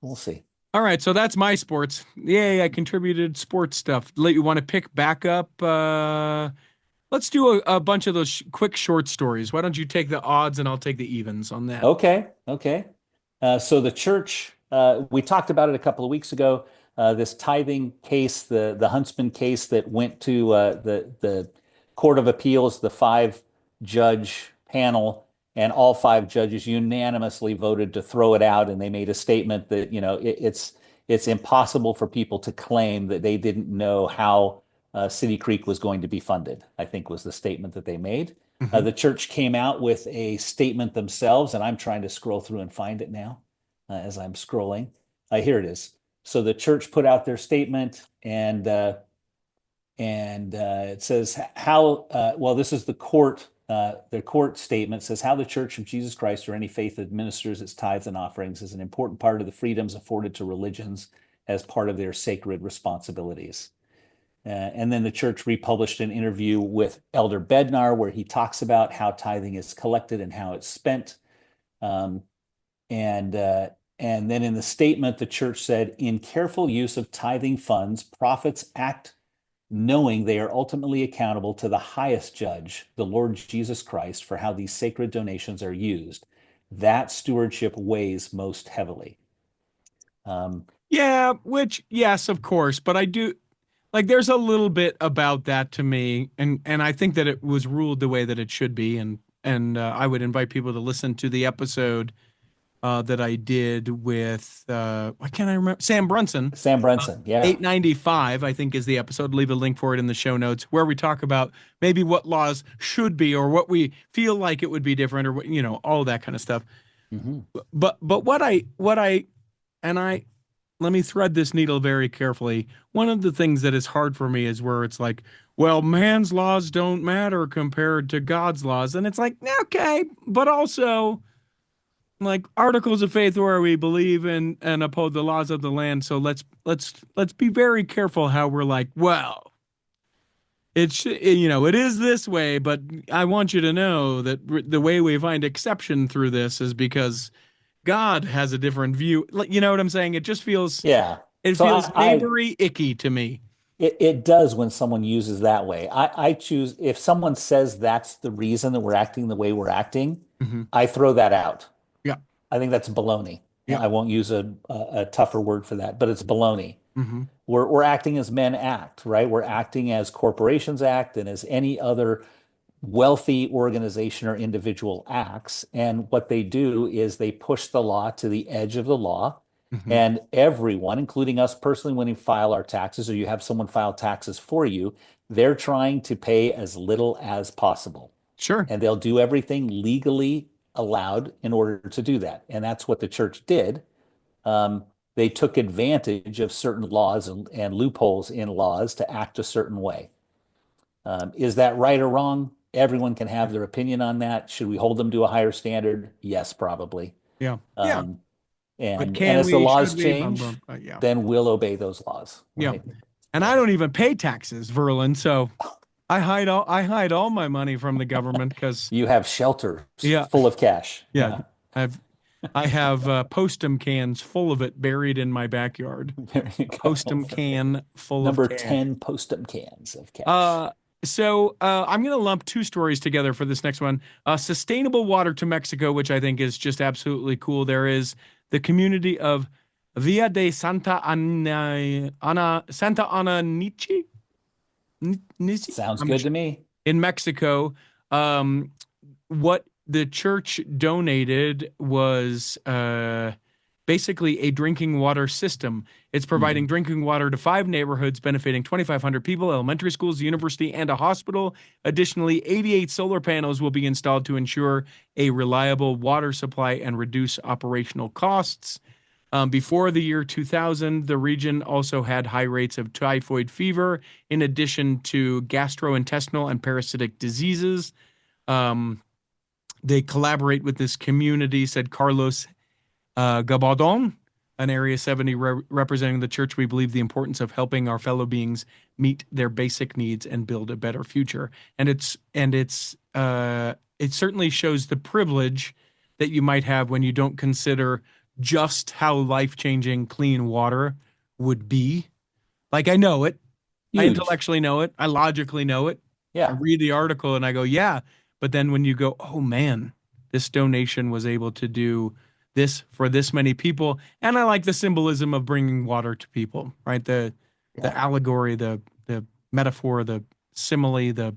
We'll see. All right. So that's my sports. Yay. I contributed sports stuff. You want to pick back up? Let's do a bunch of those quick short stories. Why don't you take the odds and I'll take the evens on that? Okay, okay. So the church, we talked about it a couple of weeks ago. This tithing case, the Huntsman case that went to the Court of Appeals, the five judge panel, and all five judges unanimously voted to throw it out, and they made a statement that it's impossible for people to claim that they didn't know how City Creek was going to be funded, I think was the statement that they made. Mhm. The church came out with a statement themselves, and I'm trying to scroll through and find it now as I'm scrolling. Here it is. So the church put out their statement, and it says how. Well, this is the court. Their court statement says how the Church of Jesus Christ or any faith administers its tithes and offerings is an important part of the freedoms afforded to religions as part of their sacred responsibilities. And then the church republished an interview with Elder Bednar where he talks about how tithing is collected and how it's spent. Um, and then in the statement, the church said, in careful use of tithing funds, prophets act knowing they are ultimately accountable to the highest judge, the Lord Jesus Christ, for how these sacred donations are used. That stewardship weighs most heavily. Yeah, which yes, of course, but I do like there's a little bit about that to me, and I think that it was ruled the way that it should be, and I would invite people to listen to the episode that I did with why can't I remember Sam Brunson. Sam Brunson, yeah. 895, I think, is the episode. Leave a link for it in the show notes where we talk about maybe what laws should be or what we feel like it would be different or what, all that kind of stuff. Mhm. But and I let me thread this needle very carefully. One of the things that is hard for me is where it's like, well, man's laws don't matter compared to God's laws. And it's like, okay, but also like articles of faith where we believe in and uphold the laws of the land. So let's be very careful how we're like, well, it is this way, but I want you to know that the way we find exception through this is because God has a different view. Like, you know what I'm saying? Yeah. It So feels neighbory icky to me. it does when someone uses that way. I choose if someone says that's the reason that we're acting the way we're acting, Hmm. I throw that out. Yeah. I think that's baloney. Yeah. I won't use a tougher word for that, but it's baloney. Hmm. We're acting as men act, right? We're acting as corporations act and as any other wealthy organization or individual acts. And what they do is they push the law to the edge of the law. Hmm. And everyone, including us personally, when you file our taxes or you have someone file taxes for you, they're trying to pay as little as possible. Sure. And they'll do everything legally allowed in order to do that. And that's what the church did. Um, they took advantage of certain laws and loopholes in laws to act a certain way. Is that right or wrong? Everyone can have their opinion on that. Should we hold them to a higher standard? Yes, probably. Yeah. Yeah. Um, But and can as the we, laws should we, change, yeah. then we'll obey those laws, Yeah. right? And I Yeah. don't even pay taxes, Verlin. So I hide all my money from the government because You have shelters yeah, full of cash. yeah. Yeah. I've I have Postum cans full of it buried in my backyard. There you go. Postum can full of Number cash. 10 Postum cans of cash. Uh, so I'm going to lump two stories together for this next one. Sustainable water to Mexico, which I think is just absolutely cool. There is the community of Villa de Santa Ana Nichi, Nisi? Sounds I'm good to me. in Mexico. What the church donated was basically a drinking water system. It's providing drinking water to 5 neighborhoods, benefiting 2,500 people, elementary schools, university, and a hospital. Additionally, 88 solar panels will be installed to ensure a reliable water supply and reduce operational costs. Before the year 2000, the region also had high rates of typhoid fever, in addition to gastrointestinal and parasitic diseases. Um, they collaborate with this community, said Carlos Gabaldon, an Area 70 representing the church. We believe the importance of helping our fellow beings meet their basic needs and build a better future. And it certainly shows the privilege that you might have when you don't consider just how life-changing clean water would be. Like, I know it. I Huge. intellectually know it. I logically know it. I Yeah. read the article and I go, yeah. But then when you go, oh man, this donation was able to do this for this many people. And I like the symbolism of bringing water to people, right? The Yeah. allegory, the metaphor, the simile, the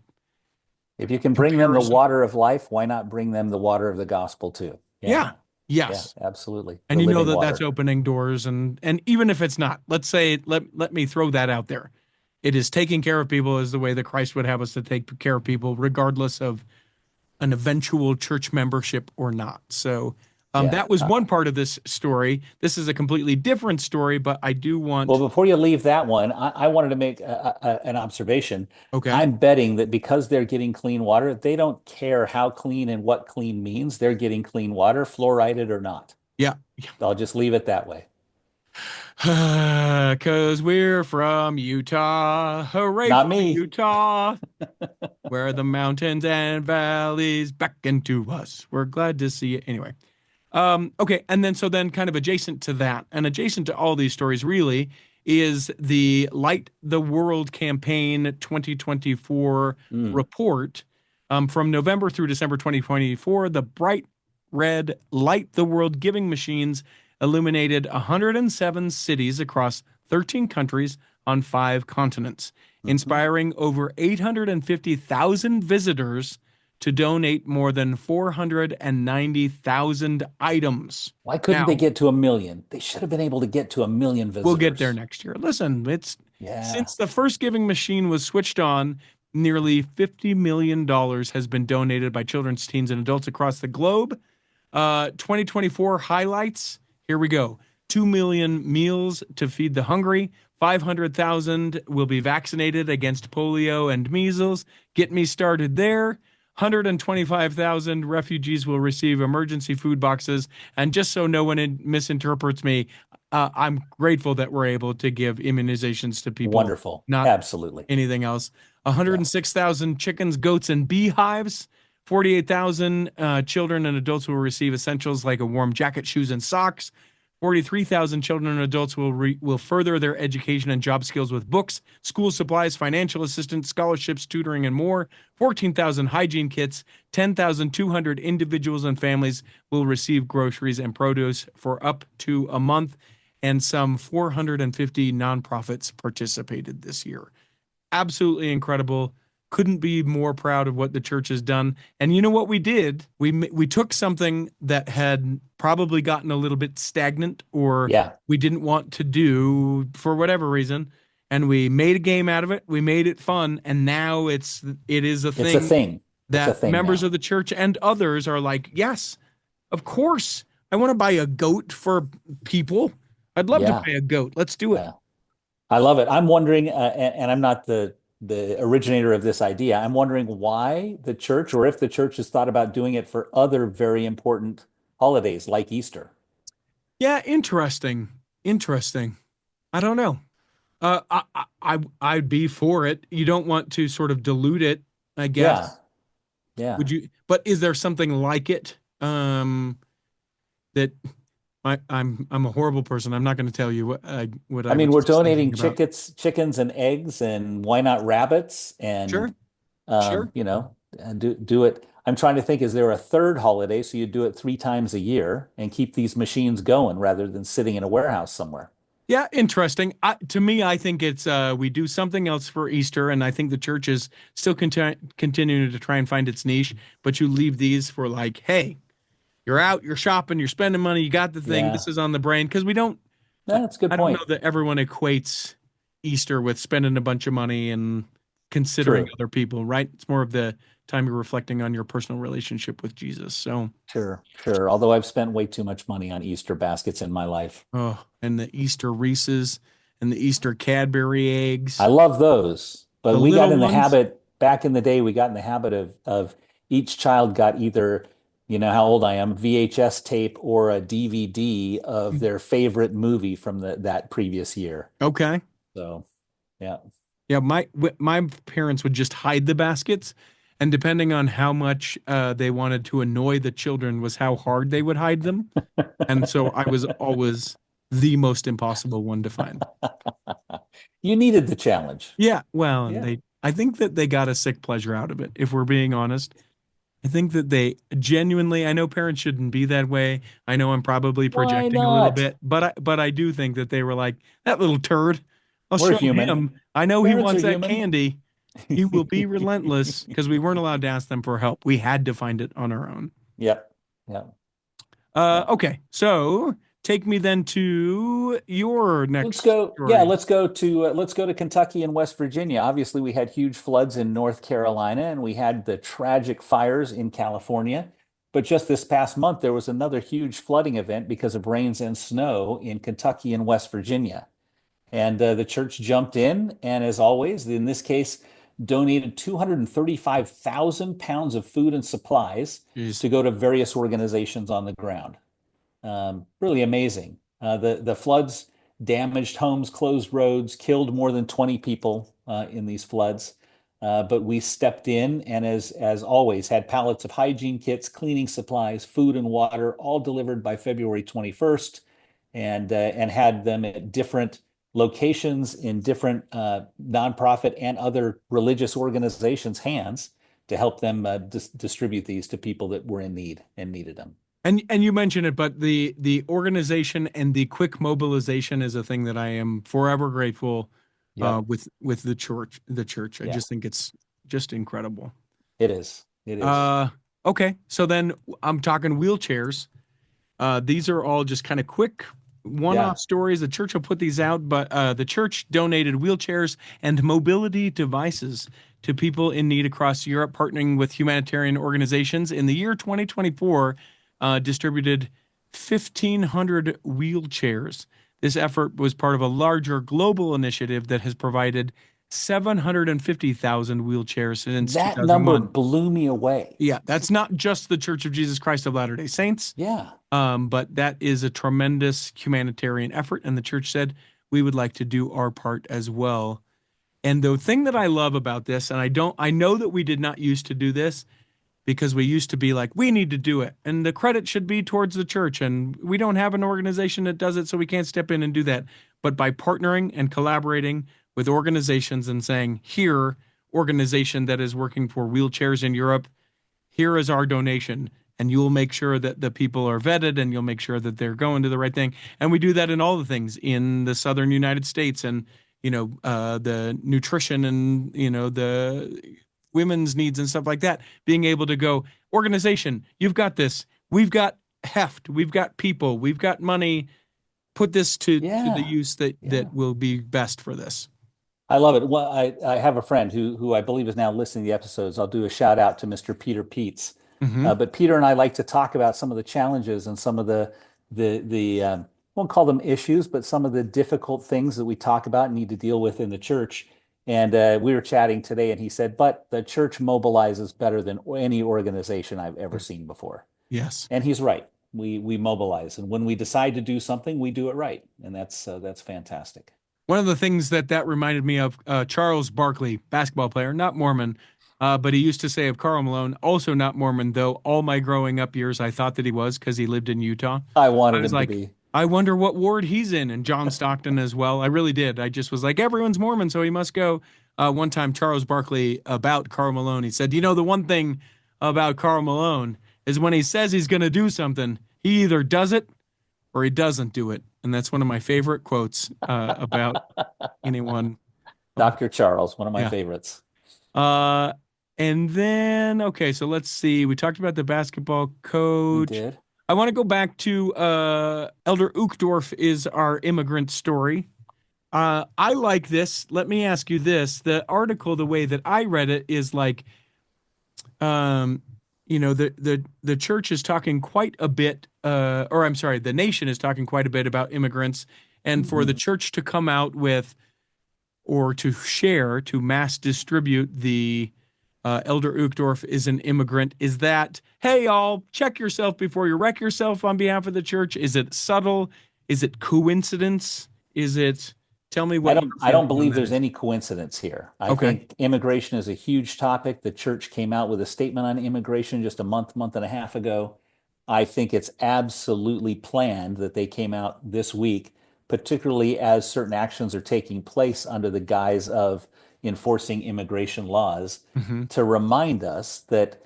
If you can bring them the comparison. water of life, why not bring them the water of the gospel too? Yeah. Yeah. Yeah, Yes. absolutely. And The you know living that that's water. opening doors, and even if it's not, let's say, let me throw that out there. It is taking care of people is the way that Christ would have us to take care of people, regardless of an eventual church membership or not. So Yeah. that was one part of this story. This is a completely different story, but I do Well, want. before you leave that one, I wanted to make an observation. Okay. I'm betting that because they're getting clean water, they don't care how clean and what clean means. They're getting clean water, fluoridated or not. Yeah. I'll just leave it that way. Because we're from Utah. Hooray Not for me. Utah, where the mountains and valleys beckon to us. We're glad to see it. Anyway. Okay, and then so then kind of adjacent to that, and adjacent to all these stories really, is the Light the World campaign 2024 Mm. report. From November through December 2024, the bright red Light the World giving machines illuminated 107 cities across 13 countries on 5 continents, Mhm. inspiring over 850,000 visitors to donate more than 490,000 items. Why couldn't they Now, get to a million? They should have been able to get to a million we'll get there visitors. next year. Listen, it's Yeah. since the first giving machine was switched on, nearly $50 million has been donated by children's, teens, and adults across the globe. 2024 highlights. Here we go. 2 million meals to feed the hungry. 500,000 will be vaccinated against polio and measles. Get me started there. 125,000 refugees will receive emergency food boxes. And just so no one misinterprets me, I'm grateful that we're able to give immunizations to people, Wonderful. not Absolutely. anything else. Yeah. 106,000 chickens, goats, and beehives. 48,000 children and adults will receive essentials like a warm jacket, shoes, and socks. 43,000 children and adults will further their education and job skills with books, school supplies, financial assistance, scholarships, tutoring, and more. 14,000 hygiene kits. 10,200 individuals and families will receive groceries and produce for up to a month. And some 450 nonprofits participated this year. Absolutely incredible. Couldn't be more proud of what the church has done. And you know what we did? We took something that had probably gotten a little bit stagnant, or Yeah. we didn't want to do for whatever reason, and we made a game out of it. We made it fun, and now it is a It's a thing thing. It's a that thing members now. of the church and others are like, yes, of course. I want to buy a goat for people. I'd love to Yeah. buy a goat. Let's do it. Yeah. I love it. I'm wondering, and I'm not the originator of this idea. I'm wondering why the church, or if the church has thought about doing it for other very important holidays like Easter. Yeah, interesting. Interesting. I don't know. I'd be for it. You don't want to sort of dilute it, I Yeah. guess. Yeah. Would you? But is there something like it? That I'm a horrible person. I'm not going to tell you what I I mean, was we're just donating thinking about. chickens and eggs, and why not rabbits? Sure, And sure. and do it. I'm trying to think, is there a third holiday so you do it 3 times a year and keep these machines going rather than sitting in a warehouse somewhere? Yeah, interesting. To me, I think it's we do something else for Easter, and I think the church is still continuing to try and find its niche. But you leave these for like, hey, you're out, you're shopping, you're spending money, you got the thing. Yeah. This is on the brain because we don't. No, that's a good I don't know point. that everyone equates Easter with spending a bunch of money and considering True. other people, right? It's more of the time you're reflecting on your personal relationship with Jesus. So, Sure. Sure. Although I've spent way too much money on Easter baskets in my life. oh, and the Easter Reese's and the Easter Cadbury I eggs, love those, but the we got little in the ones. habit back in the day, we got in the habit of each child got either, you know how old I am, VHS tape or a DVD of their favorite movie from that previous year. Okay. So, yeah. Yeah, my parents would just hide the baskets, and depending on how much they wanted to annoy the children was how hard they would hide them. And so I was always the most impossible one to find. You needed the challenge. Yeah, well, and Yeah. I think that they got a sick pleasure out of it, if we're being honest. I think that they genuinely, I know parents shouldn't be that way. I know I'm probably Why projecting a little not? bit, but I do think that they were like, that little turd, I'll We're show human. him. I know he Parents are wants that human. candy. He will be relentless because we weren't allowed to ask them for help. We had to find it on our own. Yep. Yep. Yep. Okay, so take me then to your Let's next go. Yeah, story. let's go to Kentucky and West Virginia. Obviously, we had huge floods in North Carolina, and we had the tragic fires in California. But just this past month, there was another huge flooding event because of rains and snow in Kentucky and West Virginia. And the church jumped in, and as always, in this case, donated 235,000 pounds of food and supplies Jeez. to go to various organizations on the ground. Really amazing. The floods damaged homes, closed roads, killed more than 20 people in these floods. But we stepped in and, as always, had pallets of hygiene kits, cleaning supplies, food and water, all delivered by February 21st, and had them at different locations in different nonprofit and other religious organizations' hands to help them distribute these to people that were in need and needed them. And you mentioned it, but the organization and the quick mobilization is a thing that I am forever grateful Yep. with the church. The church, I Yeah, just think it's just incredible. it is. It is. Uh, okay, so then I'm talking wheelchairs. These are all just kind of quick one-off Yeah. stories. The church will put these out, but the church donated wheelchairs and mobility devices to people in need across Europe, partnering with humanitarian organizations. In the year 2024, distributed 1,500 wheelchairs. This effort was part of a larger global initiative that has provided 750,000 wheelchairs since That number 2001. blew me away. Yeah, that's not just the Church of Jesus Christ of Latter-day Saints. Yeah. But that is a tremendous humanitarian effort, and the church said we would like to do our part as well. And the thing that I love about this, and I know that we did not used to do this because we used to be like, we need to do it, and the credit should be towards the church, and we don't have an organization that does it, so we can't step in and do that. But by partnering and collaborating with organizations and saying, here, organization that is working for wheelchairs in Europe, here is our donation, and you'll make sure that the people are vetted and you'll make sure that they're going to the right thing. And we do that in all the things in the southern United States, and the nutrition, and the women's needs and stuff like that, being able to go, organization, you've got this, we've got heft, we've got people, we've got money, put this to the Yeah. use that Yeah. will be best for this. I love it. Well, I have a friend who I believe is now listening to the episodes. I'll do a shout out to Mr. Peter Peets. Hmm. But Peter and I like to talk about some of the challenges and some of the won't call them issues, but some of the difficult things that we talk about and need to deal with in the church. And we were chatting today, and he said, "But the church mobilizes better than any organization I've ever seen before." Yes. And he's right. We mobilize, and when we decide to do something, we do it right, and that's fantastic. One of the things that reminded me of Charles Barkley, basketball player, not Mormon, but he used to say of Karl Malone, also not Mormon, though all my growing up years I thought that he was because he lived in Utah. I I wanted was him to like, be. I wonder what ward he's in, and John Stockton as well. I really did. I just was like, everyone's Mormon, so he must go. One time, Charles Barkley about Karl Malone, he said, the one thing about Karl Malone is when he says he's going to do something, he either does it or he doesn't do it. And that's one of my favorite quotes about anyone. Dr. Charles, one of my Yeah. favorites. And then, okay, so let's see. We talked about the basketball We coach. did. I want to go back to Elder Uchtdorf is our immigrant story. I like this. Let me ask you this. The article, the way that I read it, is like, um, the church is talking quite a bit, or I'm sorry, the nation is talking quite a bit about immigrants, and for the Mhm. church to come out with or to share, to mass distribute the Elder Uchtdorf is an immigrant. Is that, hey, y'all, check yourself before you wreck yourself on behalf of the church? Is it subtle? Is it coincidence? Is it, tell me what your I don't feeling on believe that there's is. any coincidence here. I Okay. think immigration is a huge topic. The church came out with a statement on immigration just a month and a half ago. I think it's absolutely planned that they came out this week, particularly as certain actions are taking place under the guise of enforcing immigration laws, Hmm. to remind us that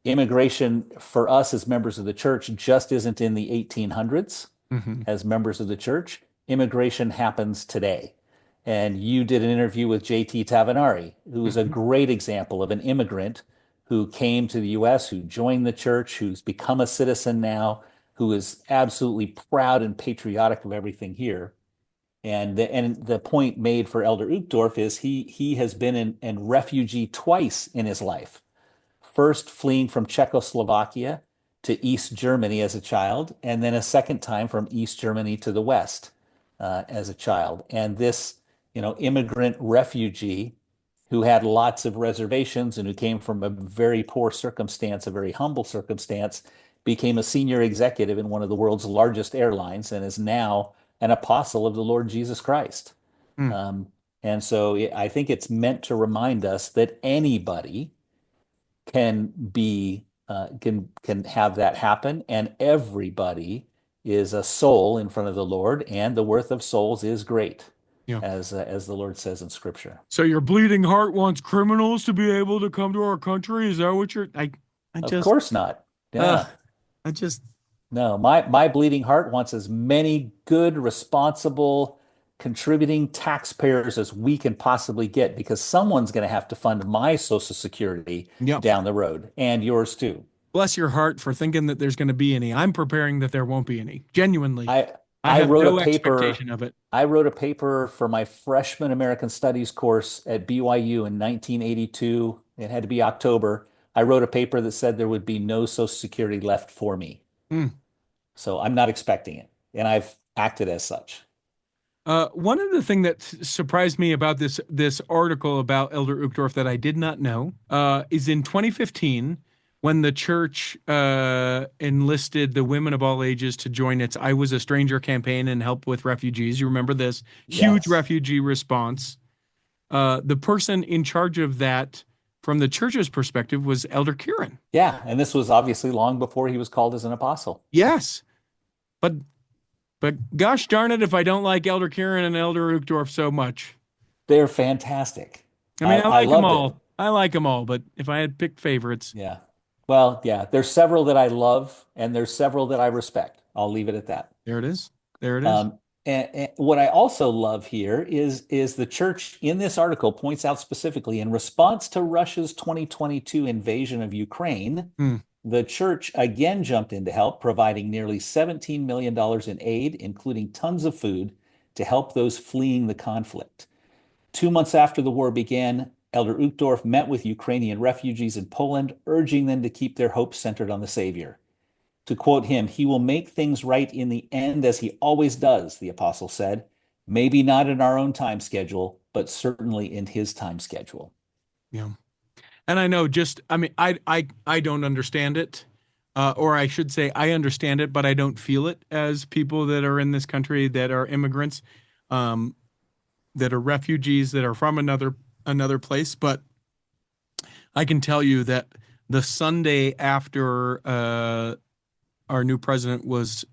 immigration for us as members of the church just isn't in the 1800s Hmm. as members of the church. Immigration happens today. And you did an interview with JT Tavanari, who is a Hmm. great example of an immigrant who came to the US, who joined the church, who's become a citizen now, who is absolutely proud and patriotic of everything here. And the point made for Elder Uchtdorf is he has been in refugee twice in his life, first fleeing from Czechoslovakia to East Germany as a child, and then a second time from East Germany to the West as a child. And this, immigrant refugee who had lots of reservations and who came from a very poor circumstance, a very humble circumstance, became a senior executive in one of the world's largest airlines and is now an apostle of the Lord Jesus Christ. Hmm. Um, and so I think it's meant to remind us that anybody can be can have that happen, and everybody is a soul in front of the Lord, and the worth of souls is great, Yeah. as the Lord says in Scripture. So your bleeding heart wants criminals to be able to come to our country? Is that what you're, I Of just, course not. uh, Yeah. I just, No, my bleeding heart wants as many good, responsible, contributing taxpayers as we can possibly get because someone's going to have to fund my Social Security yep. down the road and yours too. Bless your heart for thinking that there's going to be any. I'm preparing that there won't be any. Genuinely. I I I have wrote a no paper. expectation of it. I wrote a paper for my freshman American Studies course at BYU in 1982. It had to be October. I wrote a paper that said there would be no Social Security left for me. Mm. So I'm not expecting it, and I've acted as such. One of the thing that surprised me about this article about Elder Uchtdorf that I did not know is in 2015 when the church enlisted the women of all ages to join its "I Was a Stranger" campaign and help with refugees. You remember this huge Yes. refugee response. The person in charge of that, from the church's perspective, was Elder Kieran. Yeah, and this was obviously long before he was called as an apostle. Yes, but gosh darn it, if I don't like Elder Kieran and Elder Uchtdorf so much. They're fantastic. I I mean, I I like them loved it. all. I like them all, but if I had picked favorites, Yeah. Well, yeah, there's several that I love and there's several that I respect. I'll leave it at that. there it is. There it is. And what I also love here is the church in this article points out specifically in response to Russia's 2022 invasion of Ukraine, Hmm. the church again jumped in to help, providing nearly $17 million in aid, including tons of food to help those fleeing the conflict. 2 months after the war began, Elder Uchtdorf met with Ukrainian refugees in Poland, urging them to keep their hopes centered on the Savior. To quote him, he will make things right in the end as he always does, the apostle said. Maybe not in our own time schedule, but certainly in his time schedule. Yeah. And I know just, I mean, I don't understand it. Or I should say, I understand it, but I don't feel it as people that are in this country that are immigrants, um, that are refugees, that are from another place. But I can tell you that the Sunday after our new president was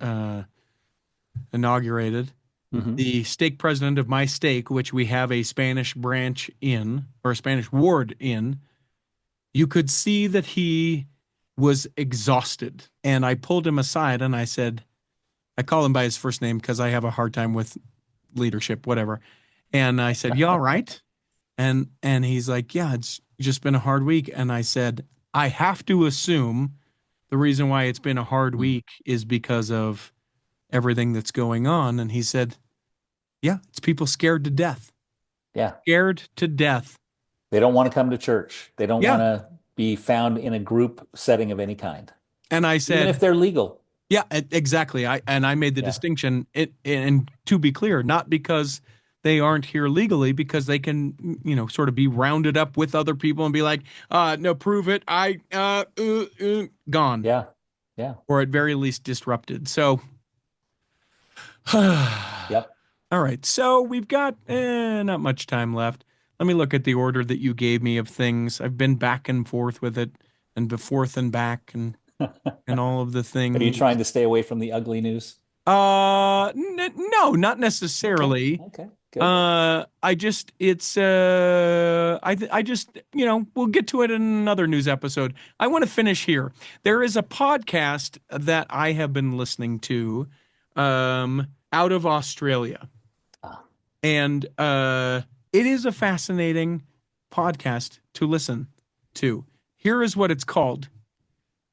inaugurated, Mm-hmm. the stake president of my stake, which we have a Spanish branch in, or a Spanish ward in, you could see that he was exhausted. And I pulled him aside and I said, I call him by his first name because I have a hard time with leadership, whatever. And I said, "You all right?" And he's like, "Yeah, it's just been a hard week." And I said, "I have to assume the reason why it's been a hard Mm. week is because of everything that's going on. And he said, yeah, it's people scared to death, Yeah. scared to death. They don't want to come to church. They don't Yeah. want to be found in a group setting of any kind, And I even if said, they're legal. yeah, exactly. I made the Yeah. distinction. And to be clear, not because they aren't here legally, because they can, sort of be rounded up with other people and be like, no, prove it. Gone, Yeah. Yeah. or at very least disrupted. So, Yep. all right. So we've got not much time left. Let me look at the order that you gave me of things. I've been back and forth with it, and forth and back, and all of the Are you things. trying to stay away from the ugly news? No, not Okay. necessarily. Okay. Good. I just I just we'll get to it in another news episode. I want to finish here. There is a podcast that I have been listening to, out of Australia, Ah, and it is a fascinating podcast to listen to. Here is what it's called: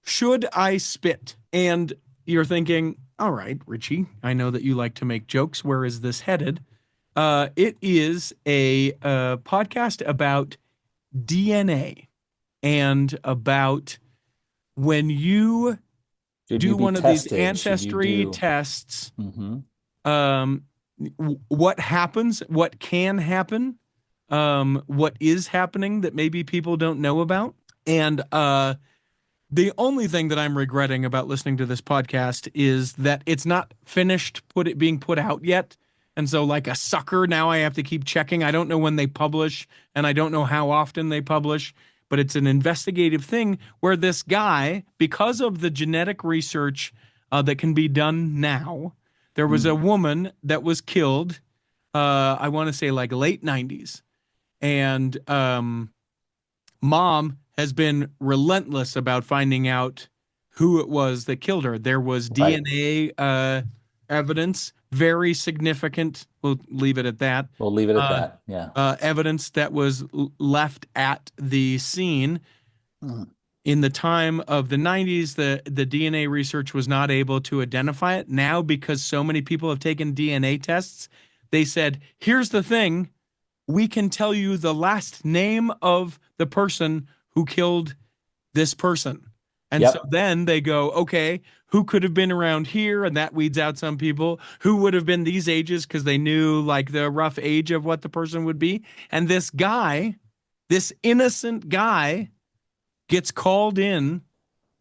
Should I Spit? And you're thinking, all right, Richie, I know that you like to make jokes. Where is this headed? It is a podcast about DNA and about when you should you do be one of these tested? Should you ancestry do? tests, Hmm. um, what happens, what can happen, what is happening that maybe people don't know about. And the only thing that I'm regretting about listening to this podcast is that it's not finished being put out yet. And so, like a sucker, now I have to keep checking. I don't know when they publish, and I don't know how often they publish, but it's an investigative thing where this guy, because of the genetic research that can be done now, there was a woman that was killed, I want to say like late 90s. And mom has been relentless about finding out who it was that killed her. There was Right. DNA evidence, very significant. We'll leave it at that. We'll leave it at Uh, that. Yeah. Evidence that was left at the scene. Mhm. In the time of the 90s, the DNA research was not able to identify it. Now, because so many people have taken DNA tests, they said, here's the thing: we can tell you the last name of the person who killed this person. And so Yep. then they go, okay, who could have been around here? And that weeds out some people. Who would have been these ages? Because they knew like the rough age of what the person would be. And this guy, this innocent guy, gets called in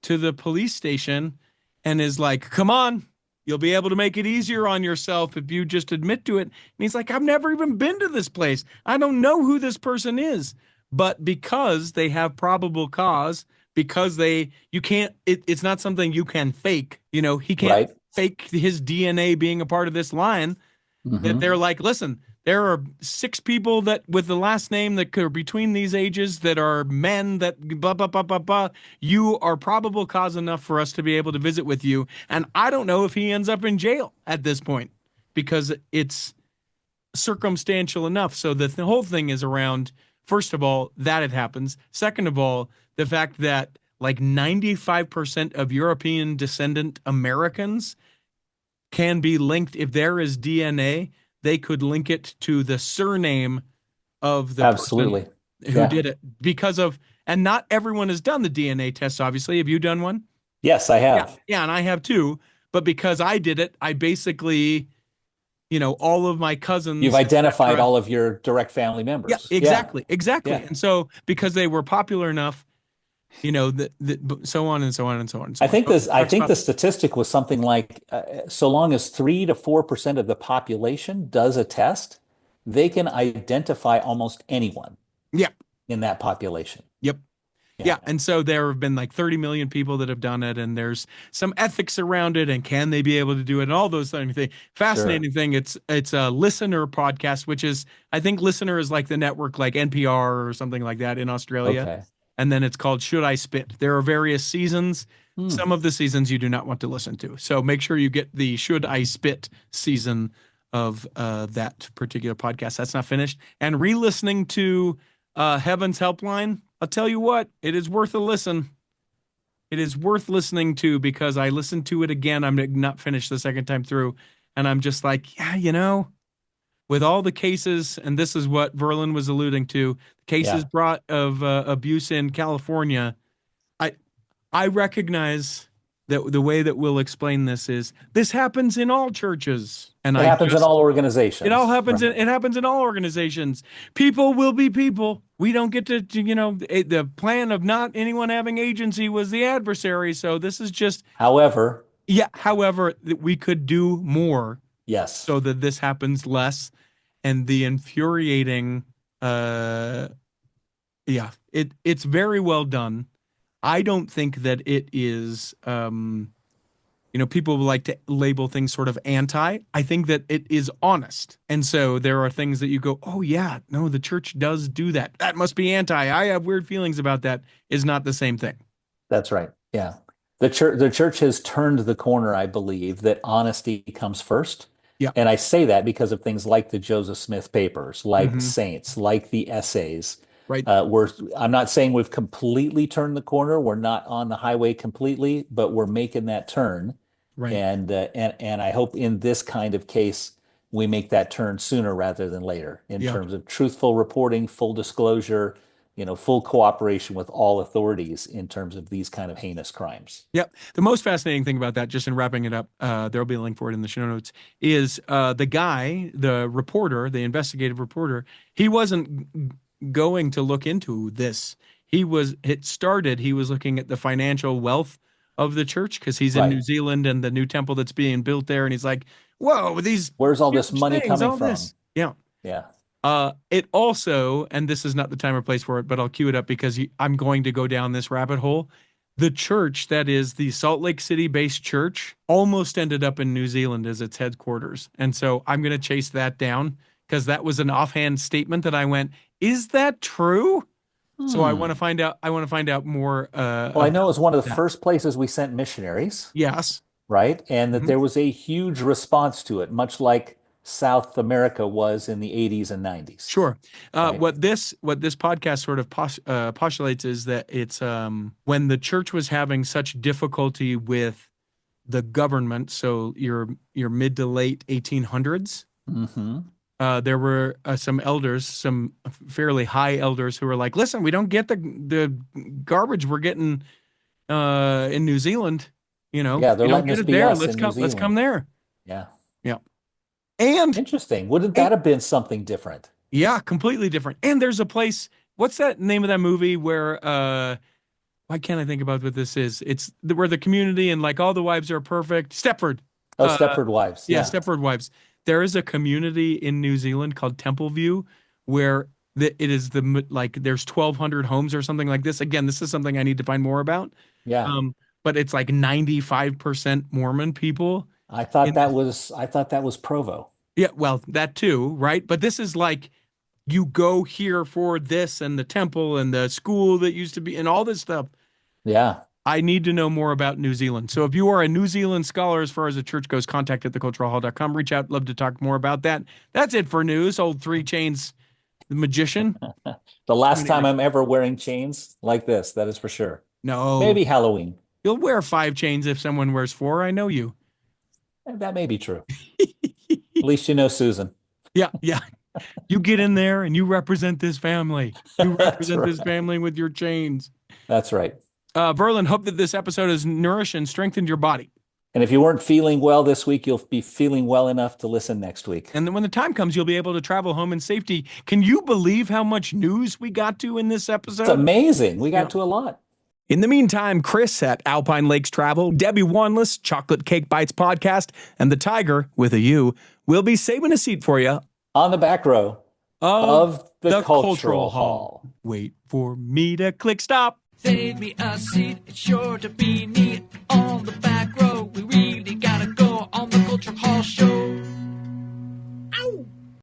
to the police station and is like, come on, you'll be able to make it easier on yourself if you just admit to it. And he's like, I've never even been to this place. I don't know who this person is. But because they have probable cause, because you can't, it's not something you can fake. He can't Right. fake his DNA being a part of this line. That Hmm. they're like, listen, there are 6 people that with the last name that are between these ages that are men that blah blah blah blah blah. You are probable cause enough for us to be able to visit with you. And I don't know if he ends up in jail at this point because it's circumstantial enough. So the whole thing is around, first of all, that it happens. Second of all, the fact that like 95% of European descendant Americans can be linked. If there is DNA, they could link it to the surname of the person Absolutely. who Yeah. did it because of, and not everyone has done the DNA test, obviously. Have you done one? Yes, I Yeah. have. Yeah. And I have too. But because I did it, I basically, all of my You've cousins, identified etc. all of your direct family Yeah, members. Yeah. exactly. Exactly. Yeah. And so because they were popular enough, so on and so on and so on and so I on. think So this, I talks think about, the statistic was something like so long as 3 to 4% of the population does a test, they can identify almost anyone yeah. in that population. Yep. Yeah. Yeah, and so there have been like 30 million people that have done it, and there's some ethics around it, and can they be able to do it, and all those things. Sure. Fascinating thing. It's a listener podcast, which is I think listener is like the network, like NPR or something like that in Australia, Okay. and then it's called Should I Spit? There are various seasons. Hmm. Some of the seasons you do not want to listen to, so make sure you get the Should I Spit season of that particular podcast. That's not finished, and re-listening to Heaven's Helpline. I'll tell you what, it is worth a listen. It is worth listening to because I listened to it again. I'm not finished the second time through, and I'm just like, yeah, with all the cases, and this is what Verlin was alluding to, cases Yeah. brought of abuse in California. I I recognize that the way that we'll explain this happens in all churches, and It happens in all organizations. Right. it happens in all organizations. People will be people. We don't get the plan of not anyone having agency was the adversary. So this is just, However, yeah. However, we could do more yes, so that this happens less. And the infuriating, yeah, it's very well done. I don't think that it is, people like to label things sort of anti. I think that it is honest. And so there are things that you go, oh, yeah, no, the church does do that. That must be anti. I have weird feelings about that, is not the same thing. that's right. Yeah. The church has turned the corner, I believe, that honesty comes first. Yeah. And I say that because of things like the Joseph Smith papers, like Hmm. Saints, like the essays. Right. I'm not saying we've completely turned the corner. We're not on the highway completely, but we're making that turn. Right. And I hope in this kind of case we make that turn sooner rather than later in Yeah. terms of truthful reporting, full disclosure, full cooperation with all authorities in terms of these kind of heinous crimes. Yep. The most fascinating thing about that, just in wrapping it up, there'll be a link for it in the show notes, is the guy, the reporter, the investigative reporter, he wasn't going to look into this. He was looking at the financial wealth of the church because he's in New Right. Zealand and the new temple that's being built there. And he's like, whoa, these Where's all this huge money things, coming all from? this. Yeah. Yeah. It also, and this is not the time or place for it, but I'll cue it up because I'm going to go down this rabbit hole. The church that is the Salt Lake City based church almost ended up in New Zealand as its headquarters. And so I'm going to chase that down because that was an offhand statement that I went, is that true? So I want to find out. I want to find out more. Well, I know it was one of the that. first places we sent missionaries, Yes. right? And that Mhm. there was a huge response to it, much like South America was in the 80s and 90s, Sure. right? What this podcast sort of postulates is that it's when the church was having such difficulty with the government, so your mid to late 1800s. Mm-hmm. There were some elders, some fairly high elders, who were like, "Listen, we don't get the garbage we're getting in New Zealand. Yeah, they're We don't letting get us it be there. us Let's in New come. Let's come Zealand. there." Yeah. Yeah, and Interesting. Wouldn't that have been something different? yeah, completely different. And there's a place. What's that name of that movie where? Why can't I think about what this is? It's where the community and like all the wives are perfect. Stepford. Oh, Stepford Wives. Yeah, Yeah. Stepford Wives. There is a community in New Zealand called Templeview where it is like there's 1,200 homes or something like this. Again, this is something I need to find more about. Yeah. But it's like 95% Mormon people. I thought that was Provo. Yeah, well, that too, right? But this is like you go here for this and the temple and the school that used to be and all this stuff. Yeah. I need to know more about New Zealand. So if you are a New Zealand scholar as far as the church goes, contact at theculturalhall.com. Reach out. Love to talk more about that. That's it for news. Old Three Chains, the magician. The last Anyway, time I'm ever wearing chains like this, that is for sure. no, Maybe Halloween. you'll wear 5 chains if someone wears 4. I know you. That may be true. At least you know Susan. Yeah, yeah. You get in there and you represent this family. You That's represent this right. family with your chains. That's right. Verlin, hope that this episode has nourished and strengthened your body. And if you weren't feeling well this week, you'll be feeling well enough to listen next week. And then when the time comes, you'll be able to travel home in safety. Can you believe how much news we got to in this episode? It's amazing. We got Yeah. to a lot. In the meantime, Chris at Alpine Lakes Travel, Debbie Wanless, Chocolate Cake Bites Podcast, and the Tiger with a U will be saving a seat for you On the back row of the Cultural Hall. Wait for me to click stop. Save me a seat, it's sure to be neat on the back row. We